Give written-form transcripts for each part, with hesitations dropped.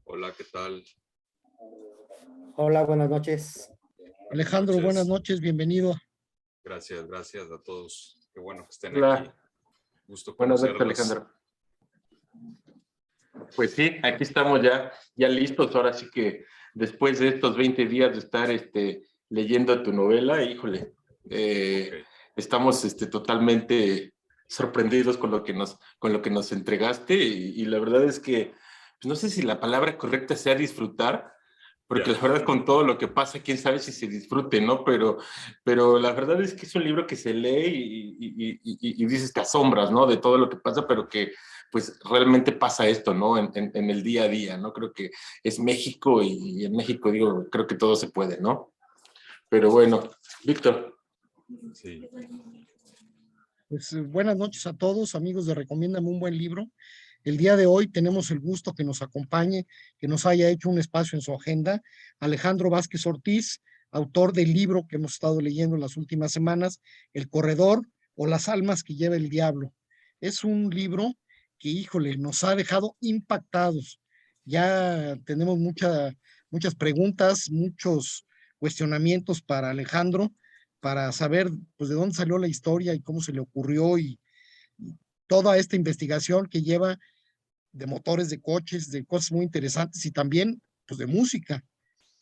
Hola, ¿qué tal? Hola, buenas noches. Alejandro, buenas noches, bienvenido. Gracias, gracias a todos. Qué bueno que estén Hola. aquí. Gusto Buenas noches, conocerlos. Alejandro. Pues sí, aquí estamos ya listos. Ahora sí que después de estos 20 días de estar leyendo tu novela, híjole, Ok. estamos totalmente sorprendidos con lo que nos entregaste y la verdad es que pues no sé si la palabra correcta sea disfrutar, porque Ya. la verdad con todo lo que pasa, quién sabe si se disfrute, ¿no? Pero la verdad es que es un libro que se lee y dices, te asombras, ¿no? De todo lo que pasa, pero que pues realmente pasa esto, ¿no? En el día a día, ¿no? Creo que es México y en México, digo, creo que todo se puede, ¿no? Pero bueno, Víctor. Sí. Pues buenas noches a todos, amigos de Recomiéndame un buen libro. El día de hoy tenemos el gusto que nos acompañe, que nos haya hecho un espacio en su agenda, Alejandro Vázquez Ortiz, autor del libro que hemos estado leyendo en las últimas semanas, El Corredor o Las Almas que lleva el Diablo. Es un libro que, híjole, nos ha dejado impactados. Ya tenemos muchas preguntas, muchos cuestionamientos para Alejandro, para saber pues de dónde salió la historia y cómo se le ocurrió y toda esta investigación que lleva de motores de coches, de cosas muy interesantes y también pues de música.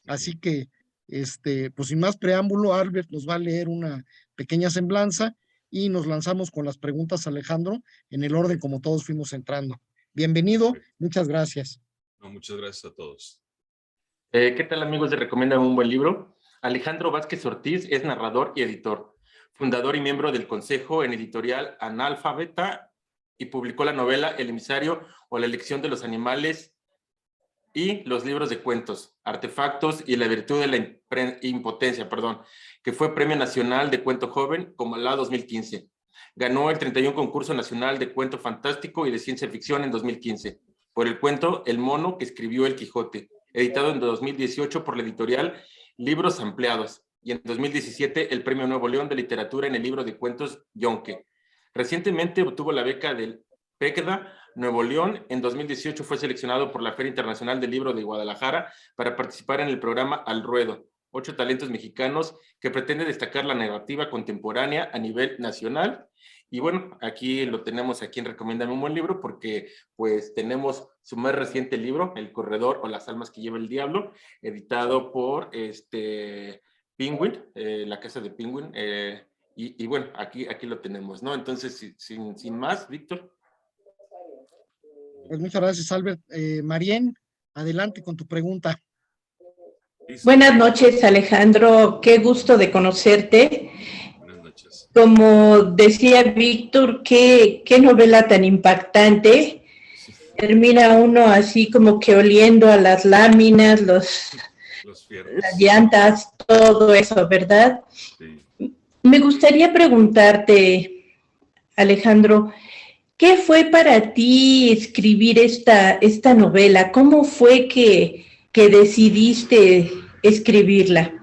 Así que pues sin más preámbulo, Albert nos va a leer una pequeña semblanza y nos lanzamos con las preguntas, Alejandro, en el orden como todos fuimos entrando. Bienvenido, muchas gracias. No, muchas gracias a todos. ¿Qué tal, amigos de Recomiéndame un buen libro? Alejandro Vázquez Ortiz es narrador y editor, fundador y miembro del consejo en editorial Analfabeta y publicó la novela El emisario o la elección de los animales y los libros de cuentos, Artefactos y la virtud de la impotencia, que fue Premio Nacional de Cuento Joven como la 2015. Ganó el 31 Concurso Nacional de Cuento Fantástico y de Ciencia Ficción en 2015 por el cuento El Mono que escribió El Quijote, editado en 2018 por la editorial Libros Ampliados, y en 2017 el Premio Nuevo León de Literatura en el libro de cuentos Yonke. Recientemente obtuvo la beca del PECDA Nuevo León. En 2018 fue seleccionado por la Feria Internacional del Libro de Guadalajara para participar en el programa Al Ruedo, 8 talentos mexicanos, que pretende destacar la narrativa contemporánea a nivel nacional. Y bueno, aquí lo tenemos aquí en Recomiéndame un buen libro, porque pues tenemos su más reciente libro, El Corredor o Las Almas que lleva el Diablo, editado por Penguin, la casa de Penguin, y bueno, aquí lo tenemos, ¿no? Entonces, sin más, Víctor. Pues muchas gracias, Albert. Marien, adelante con tu pregunta. Buenas noches, Alejandro. Qué gusto de conocerte. Buenas noches. Como decía Víctor, qué novela tan impactante. Termina uno así como que oliendo a las láminas, las llantas, todo eso, ¿verdad? Sí. Me gustaría preguntarte, Alejandro, ¿qué fue para ti escribir esta novela? ¿Cómo fue que decidiste escribirla?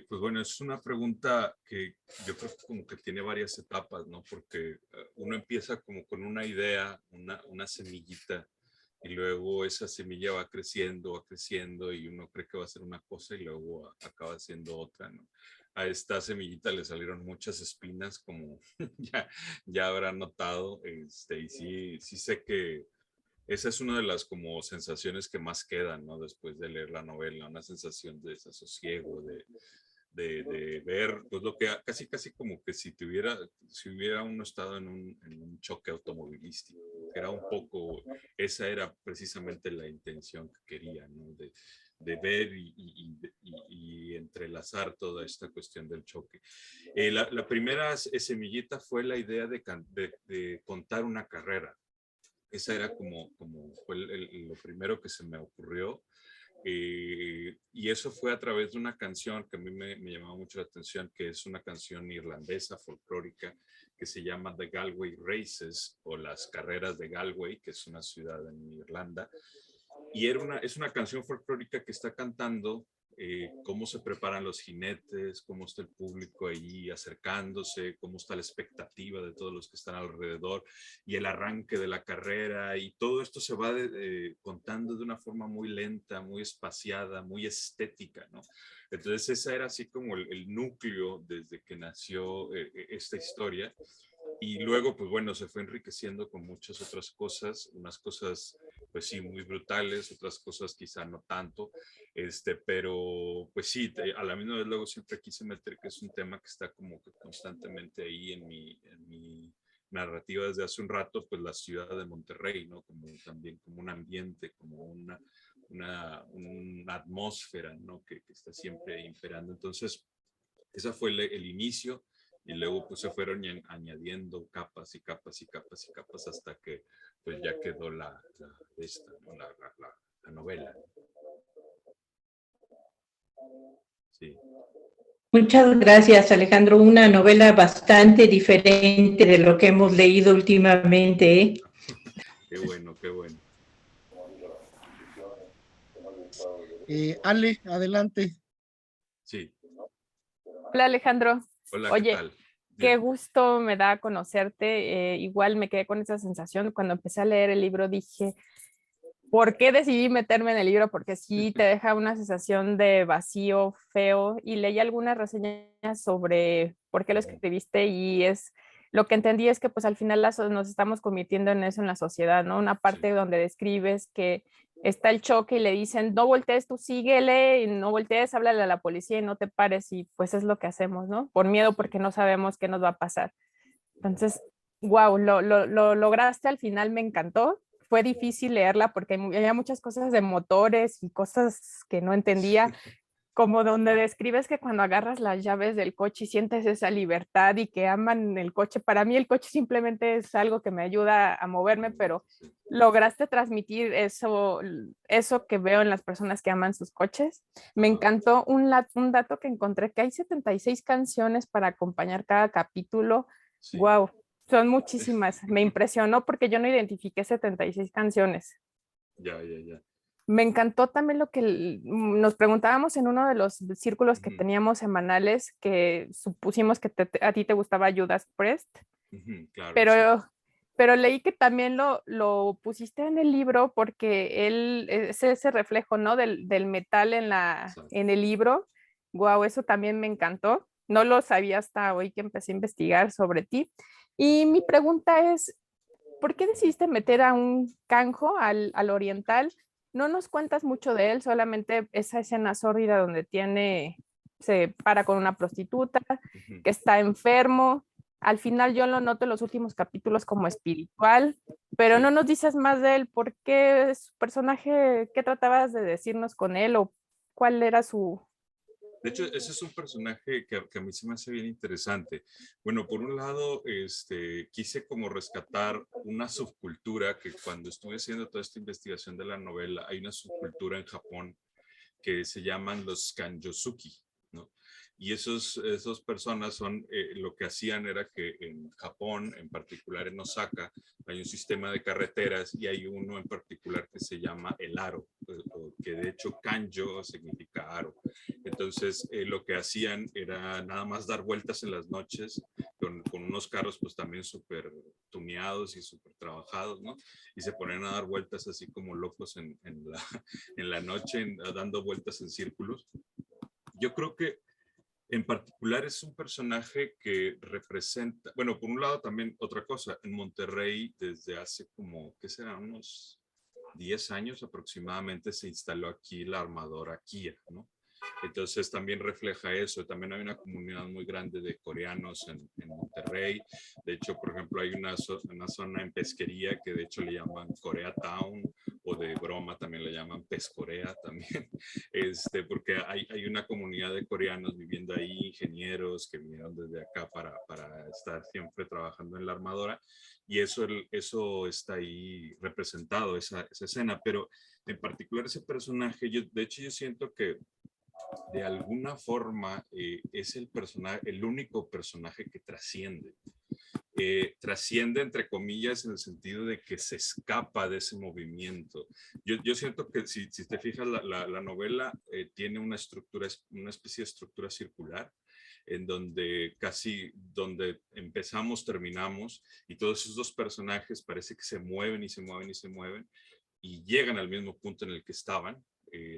Pues bueno, es una pregunta que yo creo que como que tiene varias etapas, ¿no? Porque uno empieza como con una idea, una semillita, y luego esa semilla va creciendo y uno cree que va a ser una cosa y luego acaba siendo otra, ¿no? A esta semillita le salieron muchas espinas, como ya habrán notado, y sí sé que esa es una de las como sensaciones que más quedan, ¿no? Después de leer la novela, una sensación de desasosiego, de ver, pues lo que casi como que si hubiera uno estado en un choque automovilístico, que era un poco, esa era precisamente la intención que quería, ¿no? De ver y entrelazar toda esta cuestión del choque. La primera semillita fue la idea de contar una carrera. Esa era como fue lo primero que se me ocurrió. Y eso fue a través de una canción que a mí me llamaba mucho la atención, que es una canción irlandesa folclórica que se llama The Galway Races, o las carreras de Galway, que es una ciudad en Irlanda. Y es una canción folclórica que está cantando cómo se preparan los jinetes, cómo está el público ahí acercándose, cómo está la expectativa de todos los que están alrededor y el arranque de la carrera, y todo esto se va contando de una forma muy lenta, muy espaciada, muy estética, ¿no? Entonces esa era así como el núcleo desde que nació esta historia. Y luego, pues bueno, se fue enriqueciendo con muchas otras cosas, unas cosas, pues sí, muy brutales, otras cosas quizá no tanto, pero pues sí, a la misma vez luego siempre quise meter que es un tema que está como que constantemente ahí en mi narrativa desde hace un rato, pues la ciudad de Monterrey, ¿no? Como también como un ambiente, como una atmósfera, ¿no? Que está siempre imperando. Entonces, ese fue el inicio, y luego pues se fueron añadiendo capas y capas y capas y capas hasta que pues ya quedó ¿no? la novela. Sí. Muchas gracias, Alejandro. Una novela bastante diferente de lo que hemos leído últimamente, ¿eh? Qué bueno, qué bueno. Ale, adelante. Sí. Hola, Alejandro. Hola, Oye, ¿qué tal? qué gusto me da conocerte. Igual me quedé con esa sensación. Cuando empecé a leer el libro dije, ¿por qué decidí meterme en el libro? Porque sí te deja una sensación de vacío, feo. Y leí algunas reseñas sobre por qué lo escribiste, y lo que entendí es que pues al final nos estamos convirtiendo en eso en la sociedad, ¿no? Una parte donde describes que está el choque y le dicen, no voltees, tú síguele, y no voltees, háblale a la policía y no te pares, y pues es lo que hacemos, ¿no? Por miedo, porque no sabemos qué nos va a pasar. Entonces, wow, lo lograste al final, me encantó. Fue difícil leerla porque había muchas cosas de motores y cosas que no entendía, como donde describes que cuando agarras las llaves del coche y sientes esa libertad y que aman el coche. Para mí el coche simplemente es algo que me ayuda a moverme, pero lograste transmitir eso que veo en las personas que aman sus coches. Me encantó un dato que encontré, que hay 76 canciones para acompañar cada capítulo. Sí. Wow, son muchísimas. Me impresionó porque yo no identifiqué 76 canciones. Ya. Me encantó también lo que nos preguntábamos en uno de los círculos que teníamos semanales, que supusimos que a ti te gustaba Judas Priest, Claro, pero leí que también lo pusiste en el libro porque él es ese reflejo, ¿no? del metal en el libro. Guau, eso también me encantó. No lo sabía hasta hoy que empecé a investigar sobre ti. Y mi pregunta es, ¿por qué decidiste meter a un canjo al oriental? No nos cuentas mucho de él, solamente esa escena sórdida donde se para con una prostituta, que está enfermo. Al final yo lo noto en los últimos capítulos como espiritual, pero no nos dices más de él. ¿Por qué es su personaje? ¿Qué tratabas de decirnos con él o cuál era su... De hecho, ese es un personaje que a mí se me hace bien interesante. Bueno, por un lado, quise como rescatar una subcultura que cuando estuve haciendo toda esta investigación de la novela, hay una subcultura en Japón que se llaman los kanjosuki, ¿no? Y esos personas son, lo que hacían era que en Japón, en particular en Osaka, hay un sistema de carreteras y hay uno en particular que se llama el aro, que de hecho kanjo significa aro. Entonces, lo que hacían era nada más dar vueltas en las noches con unos carros pues también súper tuneados y súper trabajados, ¿no? Y se ponían a dar vueltas así como locos en la noche, dando vueltas en círculos. Yo creo que en particular es un personaje que representa, bueno, por un lado también otra cosa, en Monterrey desde hace como, ¿qué será? Unos 10 años aproximadamente se instaló aquí la armadora Kia, ¿no? Entonces también refleja eso. También hay una comunidad muy grande de coreanos en Monterrey. De hecho, por ejemplo, hay una zona en pesquería que de hecho le llaman Koreatown, o de broma también le llaman Pescorea también, porque hay una comunidad de coreanos viviendo ahí, ingenieros que vinieron desde acá para estar siempre trabajando en la armadora, y eso está ahí representado, esa escena. Pero en particular ese personaje, de hecho yo siento que de alguna forma es el único personaje que trasciende. trasciende, entre comillas, en el sentido de que se escapa de ese movimiento. Yo siento que si te fijas, la novela tiene una estructura, una especie de estructura circular, en donde empezamos, terminamos, y todos esos dos personajes parece que se mueven y se mueven y se mueven, y llegan al mismo punto en el que estaban,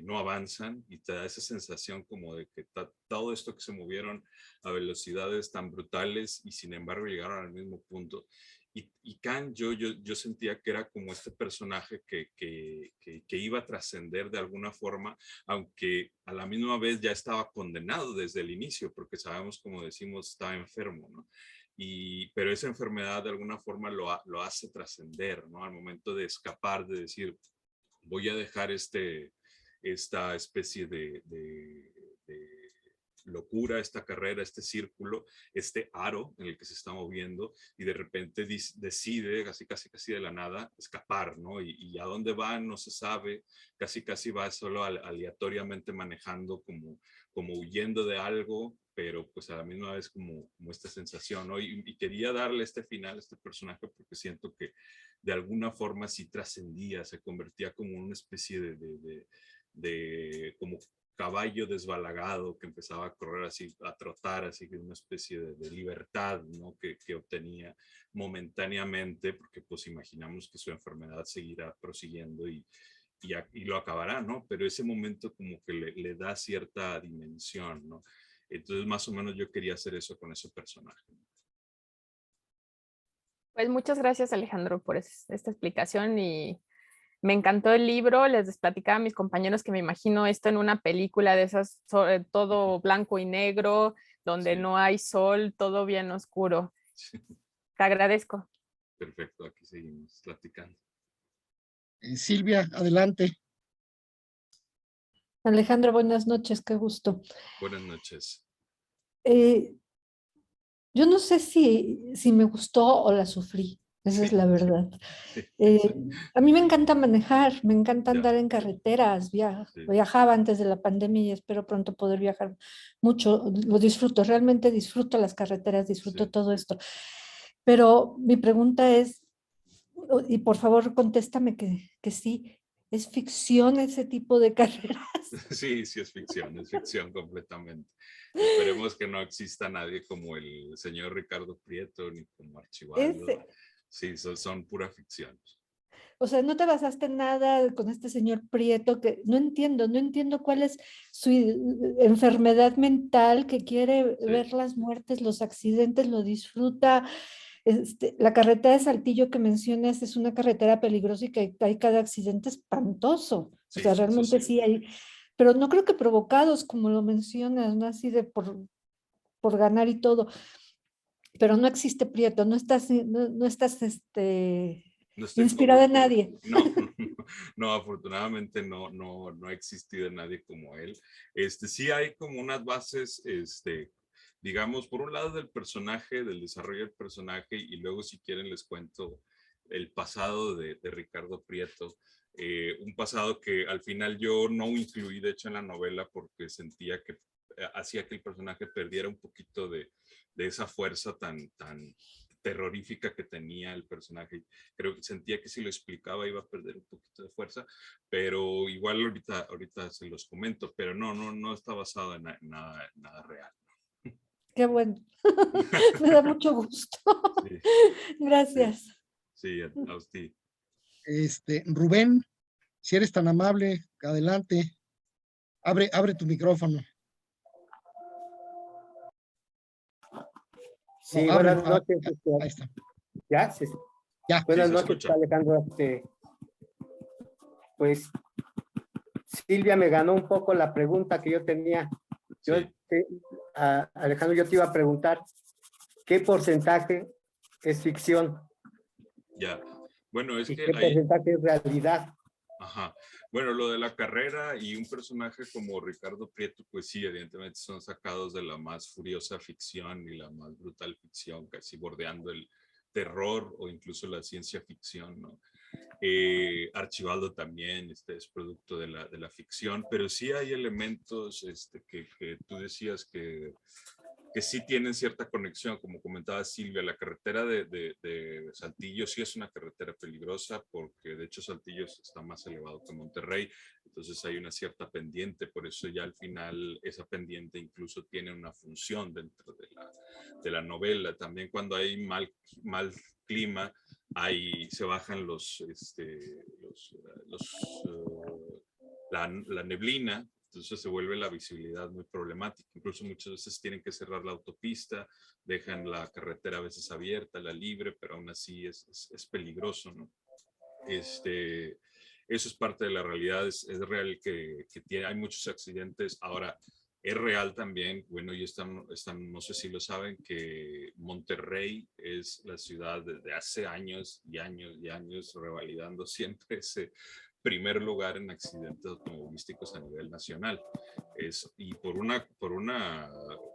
no avanzan, y te da esa sensación como de que todo esto que se movieron a velocidades tan brutales y sin embargo llegaron al mismo punto. Y Khan, yo sentía que era como este personaje que iba a trascender de alguna forma, aunque a la misma vez ya estaba condenado desde el inicio, porque sabemos, como decimos, estaba enfermo, ¿no? Pero esa enfermedad de alguna forma lo hace trascender, ¿no? Al momento de escapar, de decir, voy a dejar esta especie de locura, esta carrera, este círculo, este aro en el que se está moviendo, y de repente decide, casi de la nada, escapar, ¿no? Y a dónde va no se sabe, casi va solo aleatoriamente manejando, como huyendo de algo, pero pues a la misma vez como esta sensación, ¿no? Y quería darle este final a este personaje porque siento que de alguna forma sí trascendía, se convertía como una especie de como caballo desbalagado que empezaba a correr así, a trotar así, una especie de libertad, ¿no? que obtenía momentáneamente, porque pues imaginamos que su enfermedad seguirá prosiguiendo y lo acabará, ¿no? Pero ese momento como que le da cierta dimensión, ¿no? Entonces más o menos yo quería hacer eso con ese personaje. Pues muchas gracias, Alejandro, por esta explicación, y me encantó el libro. Les platicaba a mis compañeros que me imagino esto en una película de esas, todo blanco y negro, donde Sí. no hay sol, todo bien oscuro. Sí. Te agradezco. Perfecto, aquí seguimos platicando. Silvia, adelante. Alejandro, buenas noches, qué gusto. Buenas noches. Eh, yo no sé si me gustó o la sufrí, esa es Sí, la verdad. sí, A mí me encanta manejar, me encanta ya, andar en carreteras, sí, viajaba antes de la pandemia y espero pronto poder viajar mucho, lo disfruto, realmente disfruto las carreteras, disfruto sí. todo esto. Pero mi pregunta es, y por favor contéstame que sí, ¿es ficción ese tipo de carreras? Sí, sí es ficción completamente. Esperemos que no exista nadie como el señor Ricardo Prieto ni como Archibaldo. Es, Sí, son pura ficción. O sea, no te basaste en nada con este señor Prieto, que no entiendo cuál es su enfermedad mental, que quiere Sí, ver las muertes, los accidentes, lo disfruta. La carretera de Saltillo que mencionas es una carretera peligrosa y que hay cada accidente espantoso. O sí, sea, eso realmente sí. sí hay, pero no creo que provocados, como lo mencionas, no así de por ganar y todo. Pero no existe Prieto, no estás No estoy inspirada en favorecido. nadie. No, no, afortunadamente no ha existido nadie como él. Sí hay como unas bases, digamos, por un lado del personaje, del desarrollo del personaje, y luego si quieren les cuento el pasado de Ricardo Prieto. Un pasado que al final yo no incluí, de hecho, en la novela porque sentía que hacía que el personaje perdiera un poquito de esa fuerza tan terrorífica que tenía el personaje. Creo que sentía que si lo explicaba iba a perder un poquito de fuerza, pero igual ahorita se los comento, pero no está basado en nada real. Qué bueno. Me da mucho gusto. Sí, sí, Gracias. sí, a usted. Rubén, si eres tan amable, adelante. Abre tu micrófono. Sí, No, buenas ábrelo. noches. Ahí está. ¿Ya? Sí, sí. Ya. Buenas se noches, escucha. Alejandro. Pues Silvia me ganó un poco la pregunta que yo tenía. Yo, Sí. Alejandro, yo te iba a preguntar, ¿qué porcentaje es ficción Ya. Bueno, es y que qué ahí, porcentaje es realidad? ajá. Bueno, lo de la carrera y un personaje como Ricardo Prieto, pues sí, evidentemente son sacados de la más furiosa ficción y la más brutal ficción, casi bordeando el terror o incluso la ciencia ficción, ¿no? Archibaldo también es producto de la ficción, pero sí hay elementos que tú decías que que sí tienen cierta conexión, como comentaba Silvia. La carretera de Saltillo sí es una carretera peligrosa, porque de hecho Saltillo está más elevado que Monterrey, entonces hay una cierta pendiente, por eso ya al final esa pendiente incluso tiene una función dentro de la novela. También cuando hay mal clima, ahí se bajan la neblina, entonces se vuelve la visibilidad muy problemática. Incluso muchas veces tienen que cerrar la autopista, dejan la carretera a veces abierta, la libre, pero aún así es peligroso, ¿no? Eso es parte de la realidad. Es real que hay muchos accidentes. Ahora, es real también, bueno, y no sé si lo saben, que Monterrey es la ciudad desde hace años y años y años revalidando siempre ese primer lugar en accidentes automovilísticos a nivel nacional. Y por una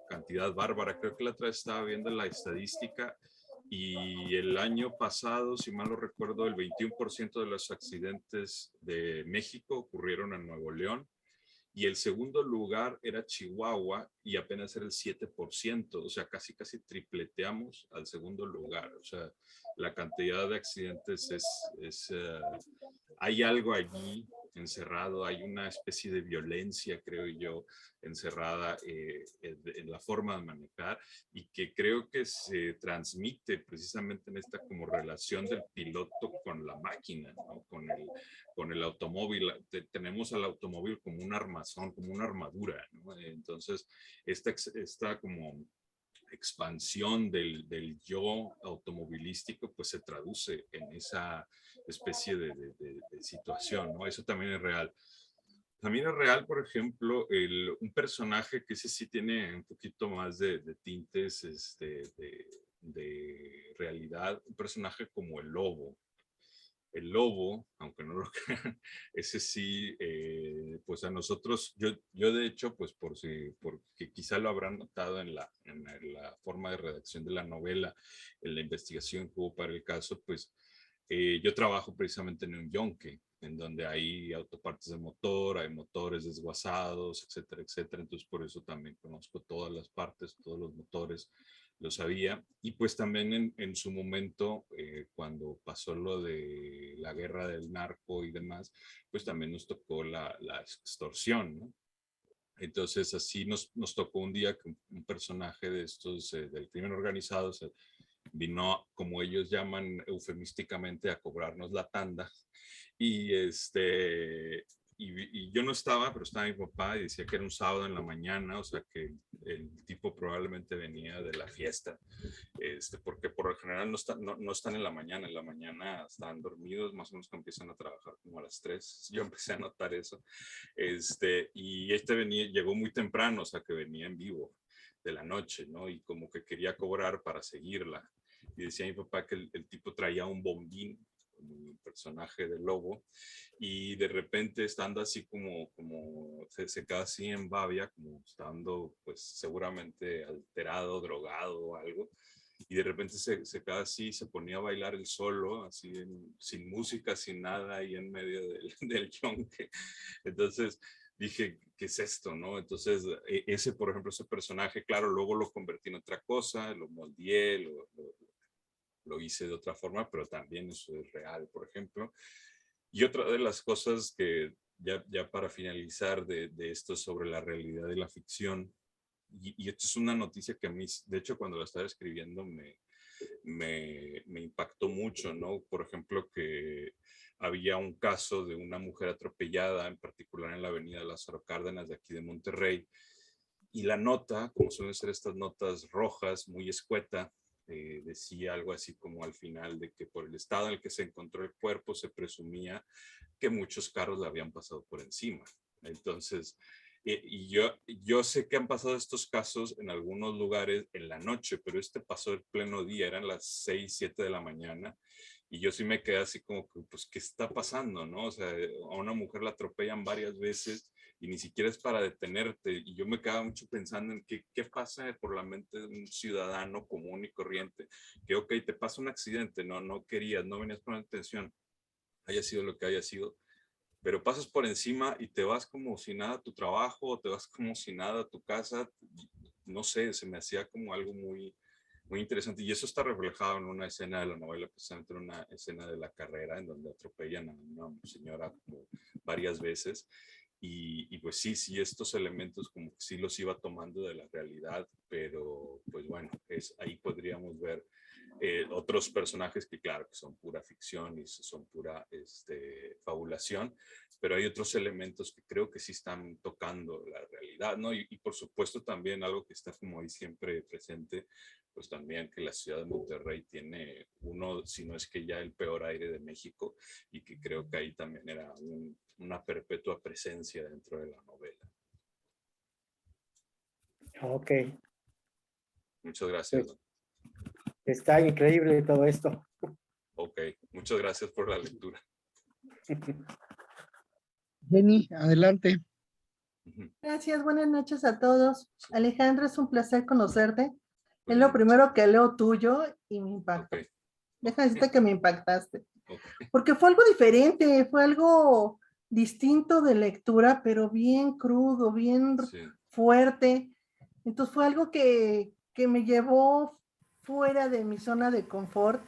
cantidad bárbara. Creo que la otra vez estaba viendo la estadística y el año pasado, si mal no recuerdo, el 21% de los accidentes de México ocurrieron en Nuevo León, y el segundo lugar era Chihuahua y apenas era el 7%, o sea, casi tripleteamos al segundo lugar. O sea, la cantidad de accidentes hay algo allí encerrado, hay una especie de violencia, creo yo, encerrada en la forma de manejar, y que creo que se transmite precisamente en esta como relación del piloto con la máquina, ¿no? Con el automóvil. Tenemos al automóvil como un armazón, como una armadura, ¿no? Entonces, esta como expansión del yo automovilístico, pues se traduce en esa especie de situación, ¿no? Eso también es real. También es real, por ejemplo, un personaje que ese sí tiene un poquito más de tintes de realidad, un personaje como el lobo. El lobo, aunque no lo crean, ese sí, pues a nosotros, yo de hecho, pues porque quizá lo habrán notado en la forma de redacción de la novela, en la investigación que hubo para el caso, pues yo trabajo precisamente en un yonque, en donde hay autopartes de motor, hay motores desguazados, etcétera, etcétera. Entonces, por eso también conozco todas las partes, todos los motores, lo sabía. Y pues también en su momento, cuando pasó lo de la guerra del narco y demás, pues también nos tocó la extorsión, ¿no? Entonces así nos tocó un día que un personaje de estos del crimen organizado vino, como ellos llaman eufemísticamente, a cobrarnos la tanda. Y, y yo no estaba, pero estaba mi papá y decía que era un sábado en la mañana, o sea que el tipo probablemente venía de la fiesta, porque por lo general no están en la mañana están dormidos, más o menos que empiezan a trabajar como a las 3. Yo empecé a notar eso. Y llegó muy temprano, o sea que venía en vivo de la noche, ¿no? Y como que quería cobrar para seguirla. Y decía mi papá que el tipo traía un bombín, un personaje del lobo, y de repente estando así como se queda así en babia, como estando pues seguramente alterado, drogado o algo, y de repente se queda así, se ponía a bailar el solo, así sin música, sin nada, ahí en medio del yonque. Entonces dije, ¿qué es esto, no? Entonces, por ejemplo, ese personaje, claro, luego lo convertí en otra cosa, lo moldeé, lo hice de otra forma, pero también eso es real, por ejemplo. Y otra de las cosas que, ya para finalizar de esto sobre la realidad de la ficción, y esto es una noticia que a mí, de hecho, cuando la estaba escribiendo me impactó mucho, ¿no? Por ejemplo, que había un caso de una mujer atropellada, en particular en la avenida Lázaro Cárdenas de aquí de Monterrey, y la nota, como suelen ser estas notas rojas, muy escueta, decía algo así como al final de que por el estado en el que se encontró el cuerpo se presumía que muchos carros le habían pasado por encima. Entonces, y yo sé que han pasado estos casos en algunos lugares en la noche, pero este pasó el pleno día, eran las 6, 7 de la mañana, y yo sí me quedé así como que, pues, ¿qué está pasando, no? O sea, a una mujer la atropellan varias veces y ni siquiera es para detenerte, y yo me quedaba mucho pensando en qué pasa por la mente de un ciudadano común y corriente, que ok, te pasa un accidente, no querías, no venías con atención, haya sido lo que haya sido, pero pasas por encima y te vas como si nada a tu trabajo, o te vas como si nada a tu casa. no sé, se me hacía como algo muy, muy interesante. Y eso está reflejado en una escena de la novela, precisamente en una escena de la carrera, en donde atropellan a una señora como varias veces. Y pues sí, estos elementos como que sí los iba tomando de la realidad, pero pues bueno, ahí podríamos ver otros personajes que claro, que son pura ficción y son pura fabulación, pero hay otros elementos que creo que sí están tocando la realidad, ¿no? Y por supuesto también algo que está como ahí siempre presente, pues también que la ciudad de Monterrey tiene uno, si no es que ya el peor aire de México, y que creo que ahí también era una perpetua presencia dentro de la novela. Ok, Muchas gracias. Don. está increíble todo esto. Ok, muchas gracias por la lectura. Jenny, adelante. Gracias, buenas noches a todos. Alejandro, es un placer conocerte. Es Buenas lo primero que leo tuyo y me impactó. Ok. Déjame decirte que me impactaste. Ok. Porque fue algo diferente, fue algo distinto de lectura, pero bien crudo, bien Sí, fuerte. Entonces fue algo que me llevó fuera de mi zona de confort.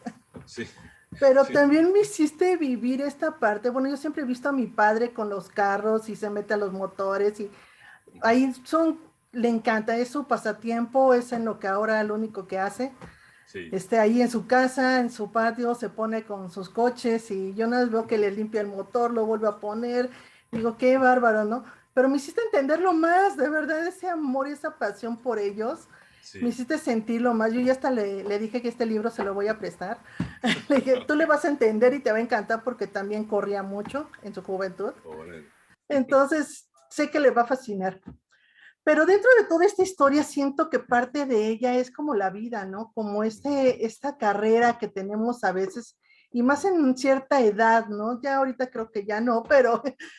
sí, Pero sí. también me hiciste vivir esta parte. Bueno, yo siempre he visto a mi padre con los carros y se mete a los motores y ahí le encanta, es su pasatiempo, es en lo que ahora lo único que hace. Sí. Ahí en su casa, en su patio, se pone con sus coches y yo nada más veo que le limpia el motor, lo vuelve a poner. Digo, qué bárbaro, ¿no? Pero me hiciste entenderlo más, de verdad, ese amor y esa pasión por ellos. Sí. Me hiciste sentirlo más. Yo ya hasta le dije que este libro se lo voy a prestar. Le dije, tú le vas a entender y te va a encantar porque también corría mucho en su juventud. Órale. Entonces, sé que le va a fascinar. Pero dentro de toda esta historia siento que parte de ella es como la vida, ¿no? Como esta carrera que tenemos a veces, y más en cierta edad, ¿no? Ya ahorita creo que ya no,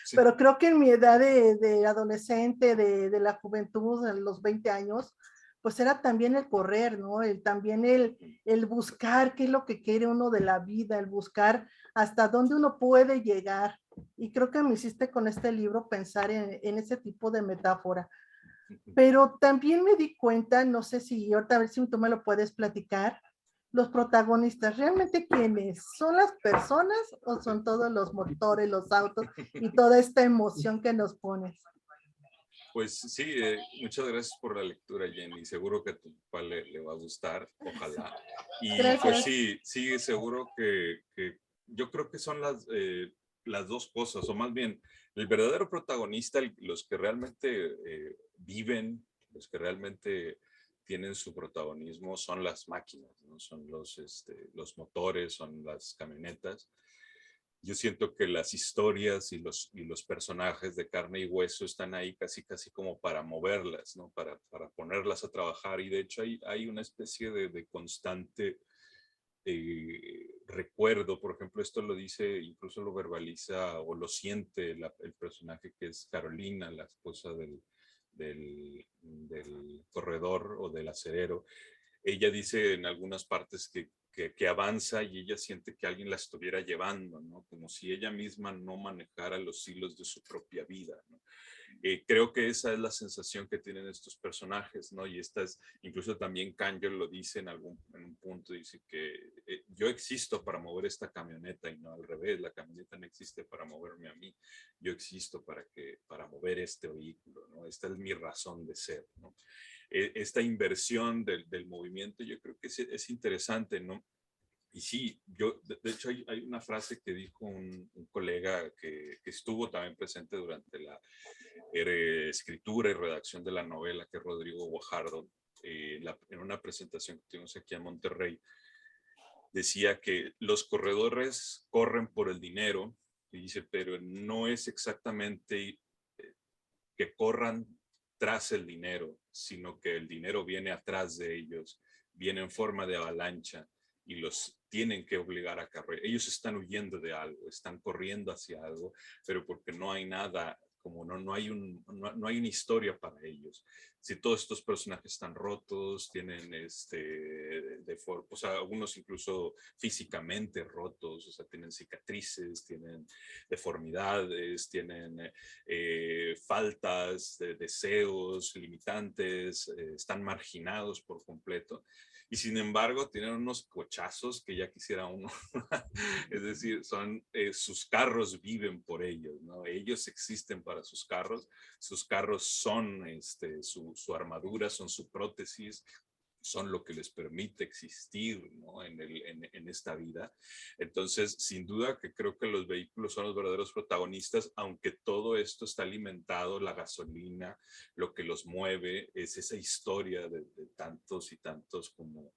Sí. pero creo que en mi edad de adolescente, de la juventud, en los 20 años, pues era también el correr, ¿no? También el buscar qué es lo que quiere uno de la vida, el buscar hasta dónde uno puede llegar. Y creo que me hiciste con este libro pensar en ese tipo de metáfora. Pero también me di cuenta, no sé si ahorita a ver si tú me lo puedes platicar, los protagonistas, ¿realmente quiénes? ¿Son las personas o son todos los motores, los autos y toda esta emoción que nos pones? Pues sí, muchas gracias por la lectura, Jenny. Seguro que a tu papá le va a gustar, ojalá. Y Gracias. pues sí, seguro que yo creo que son las dos cosas, o más bien, el verdadero protagonista, los que realmente viven, los que realmente tienen su protagonismo son las máquinas, ¿no? Son los motores, son las camionetas. Yo siento que las historias y los personajes de carne y hueso están ahí casi como para moverlas, ¿no? Para ponerlas a trabajar. Y de hecho hay una especie de constante recuerdo. Por ejemplo, esto lo dice, incluso lo verbaliza o lo siente el personaje que es Carolina, la esposa del corredor o del acerero. Ella dice en algunas partes que avanza y ella siente que alguien la estuviera llevando, ¿no? Como si ella misma no manejara los hilos de su propia vida, ¿no? Creo que esa es la sensación que tienen estos personajes, ¿no? Y incluso también Kanye lo dice en un punto, dice que yo existo para mover esta camioneta y no al revés, la camioneta no existe para moverme a mí, yo existo para mover este vehículo, ¿no? Esta es mi razón de ser, ¿no? Esta inversión del movimiento yo creo que es interesante, ¿no? Y sí, de hecho hay una frase que dijo un colega que estuvo también presente durante la escritura y redacción de la novela, que es Rodrigo Guajardo, en una presentación que tuvimos aquí en Monterrey, decía que los corredores corren por el dinero, y dice, pero no es exactamente que corran tras el dinero, sino que el dinero viene atrás de ellos, viene en forma de avalancha y los tienen que obligar a correr. Ellos están huyendo de algo, están corriendo hacia algo, pero porque no hay nada como no hay no hay una historia para ellos. Si todos estos personajes están rotos, tienen o sea, algunos incluso físicamente rotos, o sea, tienen cicatrices, tienen deformidades, tienen faltas de deseos limitantes, están marginados por completo. Y sin embargo, tienen unos cochazos que ya quisiera uno. Es decir, sus carros viven por ellos, ¿no? Ellos existen para sus carros son su armadura, son su prótesis, son lo que les permite existir, ¿no? en esta vida. Entonces, sin duda que creo que los vehículos son los verdaderos protagonistas, aunque todo esto está alimentado, la gasolina, lo que los mueve, es esa historia de tantos y tantos como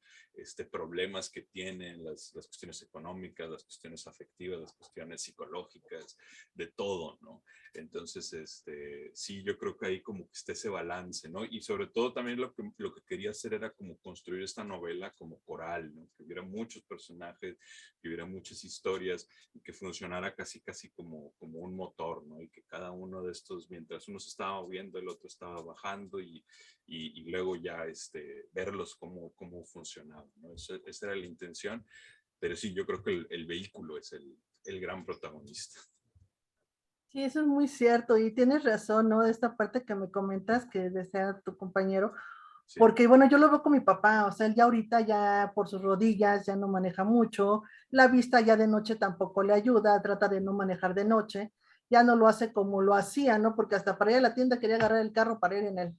problemas que tienen, las cuestiones económicas, las cuestiones afectivas, las cuestiones psicológicas, de todo, ¿no? Entonces, sí, yo creo que ahí como que está ese balance, ¿no? Y sobre todo también lo que quería hacer era como construir esta novela como coral, ¿no? Que hubiera muchos personajes, que hubiera muchas historias y que funcionara casi como un motor, ¿no? Y que cada uno de estos, mientras uno se estaba moviendo, el otro estaba bajando y luego ya verlos cómo funcionaban, ¿no? Esa era la intención, pero sí, yo creo que el vehículo es el gran protagonista. Sí, eso es muy cierto y tienes razón, ¿no? Esta parte que me comentas que desea tu compañero, Sí. porque bueno, yo lo veo con mi papá, o sea, él ya ahorita ya por sus rodillas ya no maneja mucho, la vista ya de noche tampoco le ayuda, trata de no manejar de noche, ya no lo hace como lo hacía, ¿no? Porque hasta para ir a la tienda quería agarrar el carro para ir en él.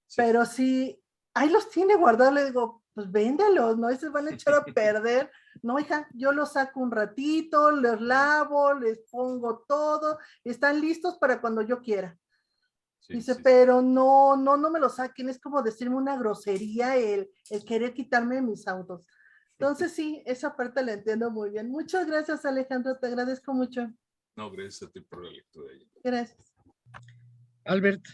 Sí. Pero sí, ahí los tiene guardados, le digo, pues véndelos, ¿no? Esos van a echar a perder. No, hija, yo los saco un ratito, les lavo, les pongo todo, están listos para cuando yo quiera. Sí, Dice, sí, pero no me lo saquen, es como decirme una grosería el querer quitarme mis autos. Entonces sí, esa parte la entiendo muy bien. Muchas gracias, Alejandro, te agradezco mucho. No, gracias a ti por la lectura. Gracias. Albert,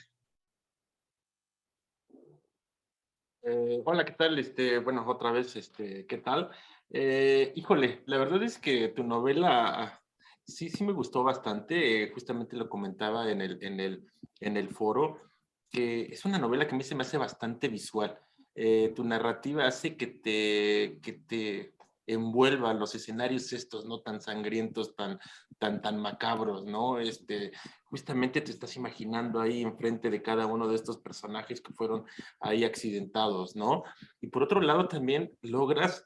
Hola, ¿qué tal? Bueno, otra vez, ¿qué tal? Híjole, la verdad es que tu novela sí me gustó bastante. Justamente lo comentaba en el foro, que es una novela que a mí se me hace bastante visual. Tu narrativa hace que te envuelva los escenarios estos, no tan sangrientos, tan macabros, ¿no? Justamente te estás imaginando ahí enfrente de cada uno de estos personajes que fueron ahí accidentados, ¿no? Y por otro lado también logras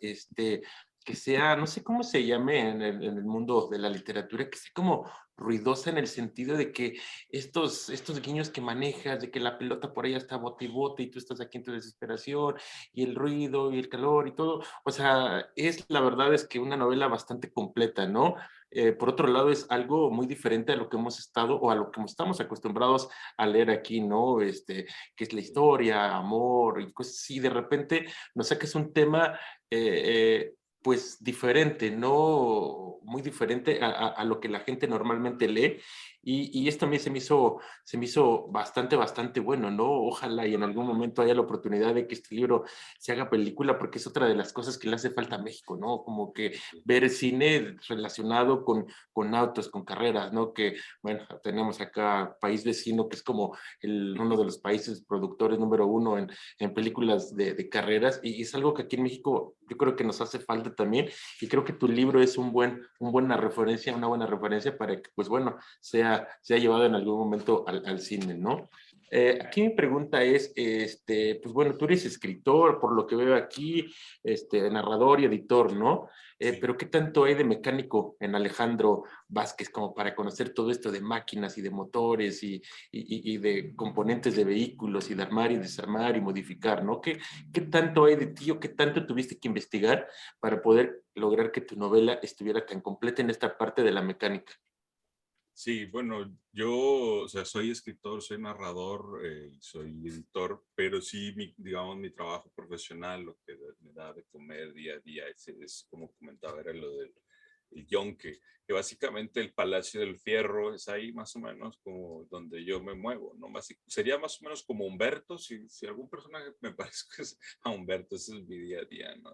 que sea, no sé cómo se llame en el mundo de la literatura, que sea como ruidosa en el sentido de que estos guiños que manejas, de que la pelota por allá está bote y bote y tú estás aquí en tu desesperación y el ruido y el calor y todo, o sea, la verdad es que una novela bastante completa, ¿no? Por otro lado, es algo muy diferente a lo que hemos estado o a lo que estamos acostumbrados a leer aquí, ¿no? Que es la historia, amor y cosas así. De repente nos sacas un tema, pues diferente, ¿no? Muy diferente a lo que la gente normalmente lee. Y esto a mí se me hizo bastante bueno, ¿no? Ojalá y en algún momento haya la oportunidad de que este libro se haga película, porque es otra de las cosas que le hace falta a México, ¿no? Como que ver cine relacionado con autos, con carreras, ¿no? Que, bueno, tenemos acá país vecino que es como uno de los países productores número uno en películas de carreras, y es algo que aquí en México yo creo que nos hace falta también, y creo que tu libro es una buena referencia para que, pues bueno, sea llevado en algún momento al cine, ¿no? Aquí mi pregunta es, pues bueno, tú eres escritor, por lo que veo aquí, narrador y editor, ¿no? Sí. Pero ¿qué tanto hay de mecánico en Alejandro Vázquez como para conocer todo esto de máquinas y de motores y de componentes de vehículos y de armar y desarmar y modificar, ¿no? ¿Qué tanto hay de ti o qué tanto tuviste que investigar para poder lograr que tu novela estuviera tan completa en esta parte de la mecánica? Sí, bueno, yo, o sea, soy escritor, soy narrador, soy editor, pero sí, digamos, mi trabajo profesional, lo que me da de comer día a día, es como comentaba, era lo del el yonque, que básicamente el Palacio del Fierro es ahí más o menos como donde yo me muevo, ¿no? Sería más o menos como Humberto, si algún personaje me parezco a Humberto, ese es mi día a día, ¿no?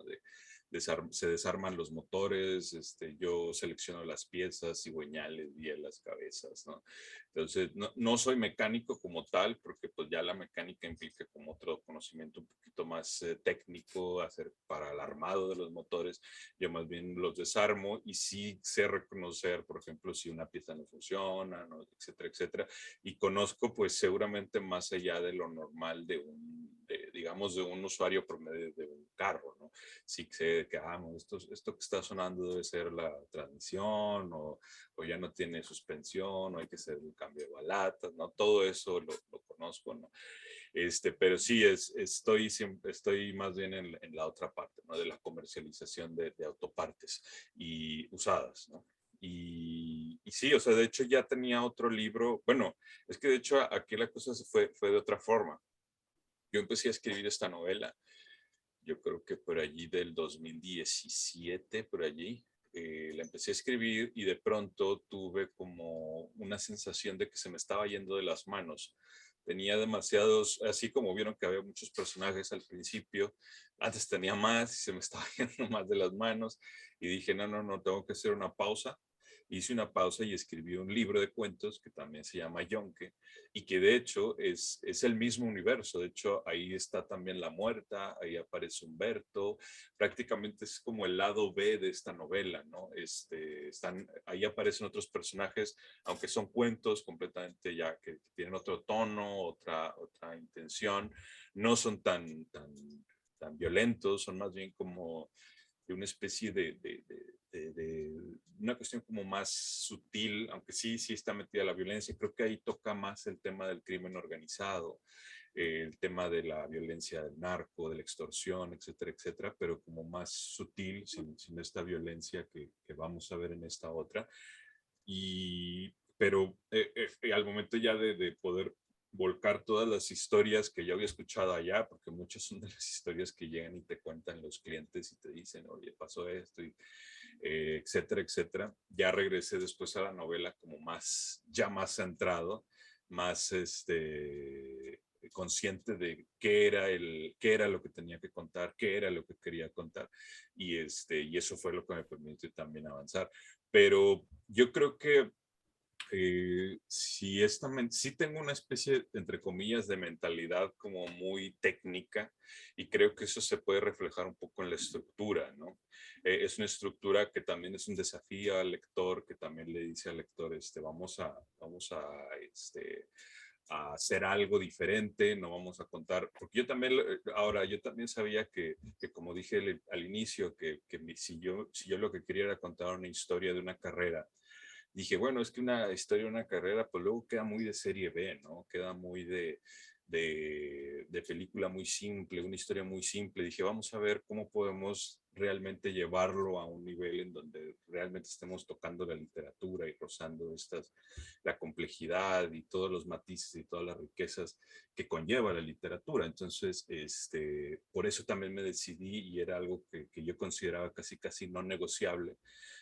Se desarman los motores, yo selecciono las piezas, cigüeñales, bielas, cabezas, ¿no? Entonces, no soy mecánico como tal, porque pues ya la mecánica implica como otro conocimiento un poquito más técnico, hacer para el armado de los motores. Yo más bien los desarmo y sí sé reconocer, por ejemplo, si una pieza no funciona, ¿no? Etcétera, etcétera. Y conozco pues seguramente más allá de lo normal digamos, de un usuario promedio de un carro, ¿no? Sí sé que, esto que está sonando debe ser la transmisión o ya no tiene suspensión, o hay que hacer un cambio de balatas, ¿no? Todo eso lo conozco, ¿no? Pero sí, estoy más bien en la otra parte, ¿no? De la comercialización de autopartes y usadas, ¿no? Y sí, o sea, de hecho ya tenía otro libro, bueno, es que de hecho aquí la cosa fue de otra forma. Yo empecé a escribir esta novela, yo creo que por allí del 2017, por allí, la empecé a escribir y de pronto tuve como una sensación de que se me estaba yendo de las manos. Tenía demasiados, así como vieron que había muchos personajes al principio, antes tenía más y se me estaba yendo más de las manos y dije, no, tengo que hacer una pausa. Hice una pausa y escribí un libro de cuentos que también se llama Yonke y que de hecho es el mismo universo. De hecho, ahí está también La Muerta, ahí aparece Humberto, prácticamente es como el lado B de esta novela, ¿no? Ahí aparecen otros personajes, aunque son cuentos completamente ya que tienen otro tono, otra intención, no son tan violentos, son más bien como de una especie de una cuestión como más sutil, aunque sí está metida la violencia. Creo que ahí toca más el tema del crimen organizado, el tema de la violencia del narco, de la extorsión, etcétera, etcétera, pero como más sutil, sin esta violencia que vamos a ver en esta otra. Pero al momento ya de poder volcar todas las historias que yo había escuchado allá, porque muchas son de las historias que llegan y te cuentan los clientes y te dicen, oye, pasó esto, y, etcétera, etcétera. Ya regresé después a la novela como ya más centrado, más consciente de qué era lo que tenía que contar, qué era lo que quería contar, y eso fue lo que me permitió también avanzar. Pero yo creo que sí tengo una especie, entre comillas, de mentalidad como muy técnica y creo que eso se puede reflejar un poco en la estructura, ¿no? Es una estructura que también es un desafío al lector, que también le dice al lector, a hacer algo diferente, no vamos a contar, porque yo también sabía que como dije al inicio, si yo lo que quería era contar una historia de una carrera, dije, bueno, es que una historia de una carrera, pues luego queda muy de serie B, ¿no? Queda muy de película muy simple, una historia muy simple. Dije, vamos a ver cómo podemos realmente llevarlo a un nivel en donde realmente estemos tocando la literatura y rozando la complejidad y todos los matices y todas las riquezas que conlleva la literatura. Entonces, por eso también me decidí y era algo que yo consideraba casi no negociable,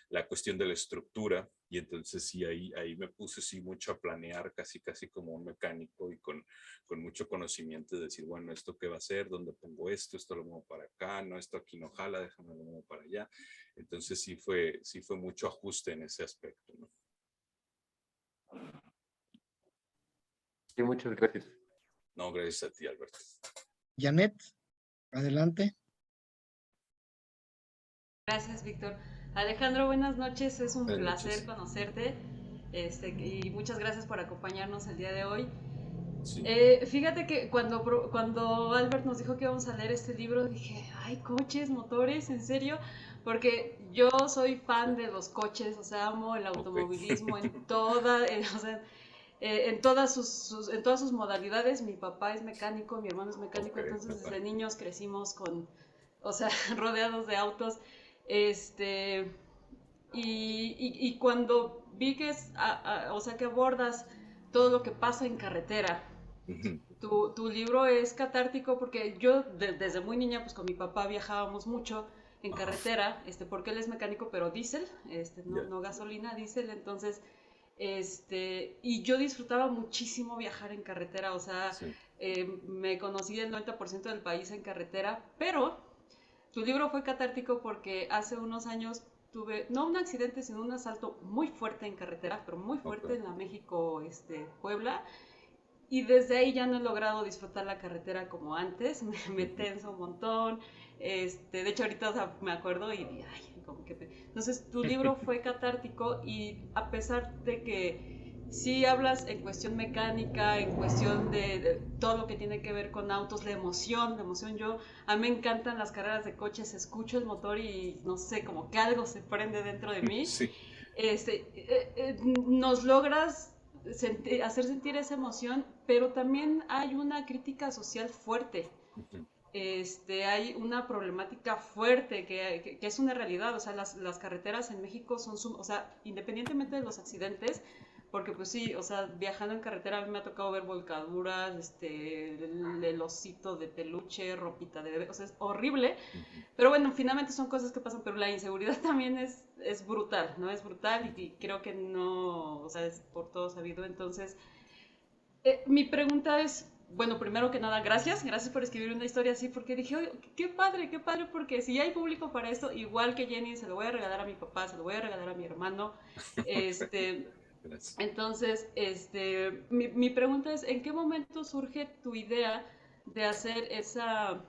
la cuestión de la estructura, y entonces sí, ahí me puse sí mucho a planear casi como un mecánico y con mucho conocimiento de decir, bueno, ¿esto qué va a ser? ¿Dónde pongo esto lo muevo para acá, no, esto aquí no jala, déjame lo muevo para allá. Entonces sí fue mucho ajuste en ese aspecto, ¿no? Sí, muchas gracias. No, gracias a ti, Alberto. Janet, adelante. Gracias, Víctor. Alejandro, buenas noches, es un Buenas placer noches. conocerte y muchas gracias por acompañarnos el día de hoy. Sí. Fíjate que cuando Albert nos dijo que íbamos a leer este libro, dije, ay, coches, motores, ¿en serio? Porque yo soy fan de los coches, o sea, amo el automovilismo Okay. en todas sus modalidades. Mi papá es mecánico, mi hermano es mecánico, Okay. entonces desde niños crecimos rodeados de autos. Y cuando vi que que abordas todo lo que pasa en carretera, tu libro es catártico porque yo desde muy niña pues con mi papá viajábamos mucho en carretera, porque él es mecánico pero diésel, no gasolina, diésel, entonces y yo disfrutaba muchísimo viajar en carretera, o sea, Sí. me conocí el 90% del país en carretera, pero tu libro fue catártico porque hace unos años tuve, no un accidente, sino un asalto muy fuerte en carretera, pero muy fuerte en la México, Puebla. Y desde ahí ya no he logrado disfrutar la carretera como antes, me tenso un montón. De hecho, ahorita, o sea, me acuerdo y ay, como que Entonces, tu libro fue catártico y a pesar de que sí hablas en cuestión mecánica, en cuestión de todo lo que tiene que ver con autos, la emoción, a mí me encantan las carreras de coches, escucho el motor y no sé, como que algo se prende dentro de mí. Sí. Nos logras hacer sentir esa emoción, pero también hay una crítica social fuerte. Hay una problemática fuerte que es una realidad, o sea, las carreteras en México son, o sea, independientemente de los accidentes, porque pues sí, o sea, viajando en carretera a mí me ha tocado ver volcaduras, el osito de peluche, ropita de bebé, o sea, es horrible, pero bueno, finalmente son cosas que pasan, pero la inseguridad también es brutal, ¿no? Es brutal y creo que no, o sea, es por todo sabido. Entonces, mi pregunta es, bueno, primero que nada, gracias por escribir una historia así, porque dije, oye, qué padre, porque si hay público para esto, igual que Jenny, se lo voy a regalar a mi papá, se lo voy a regalar a mi hermano, Entonces, mi pregunta es, ¿en qué momento surge tu idea de hacer esa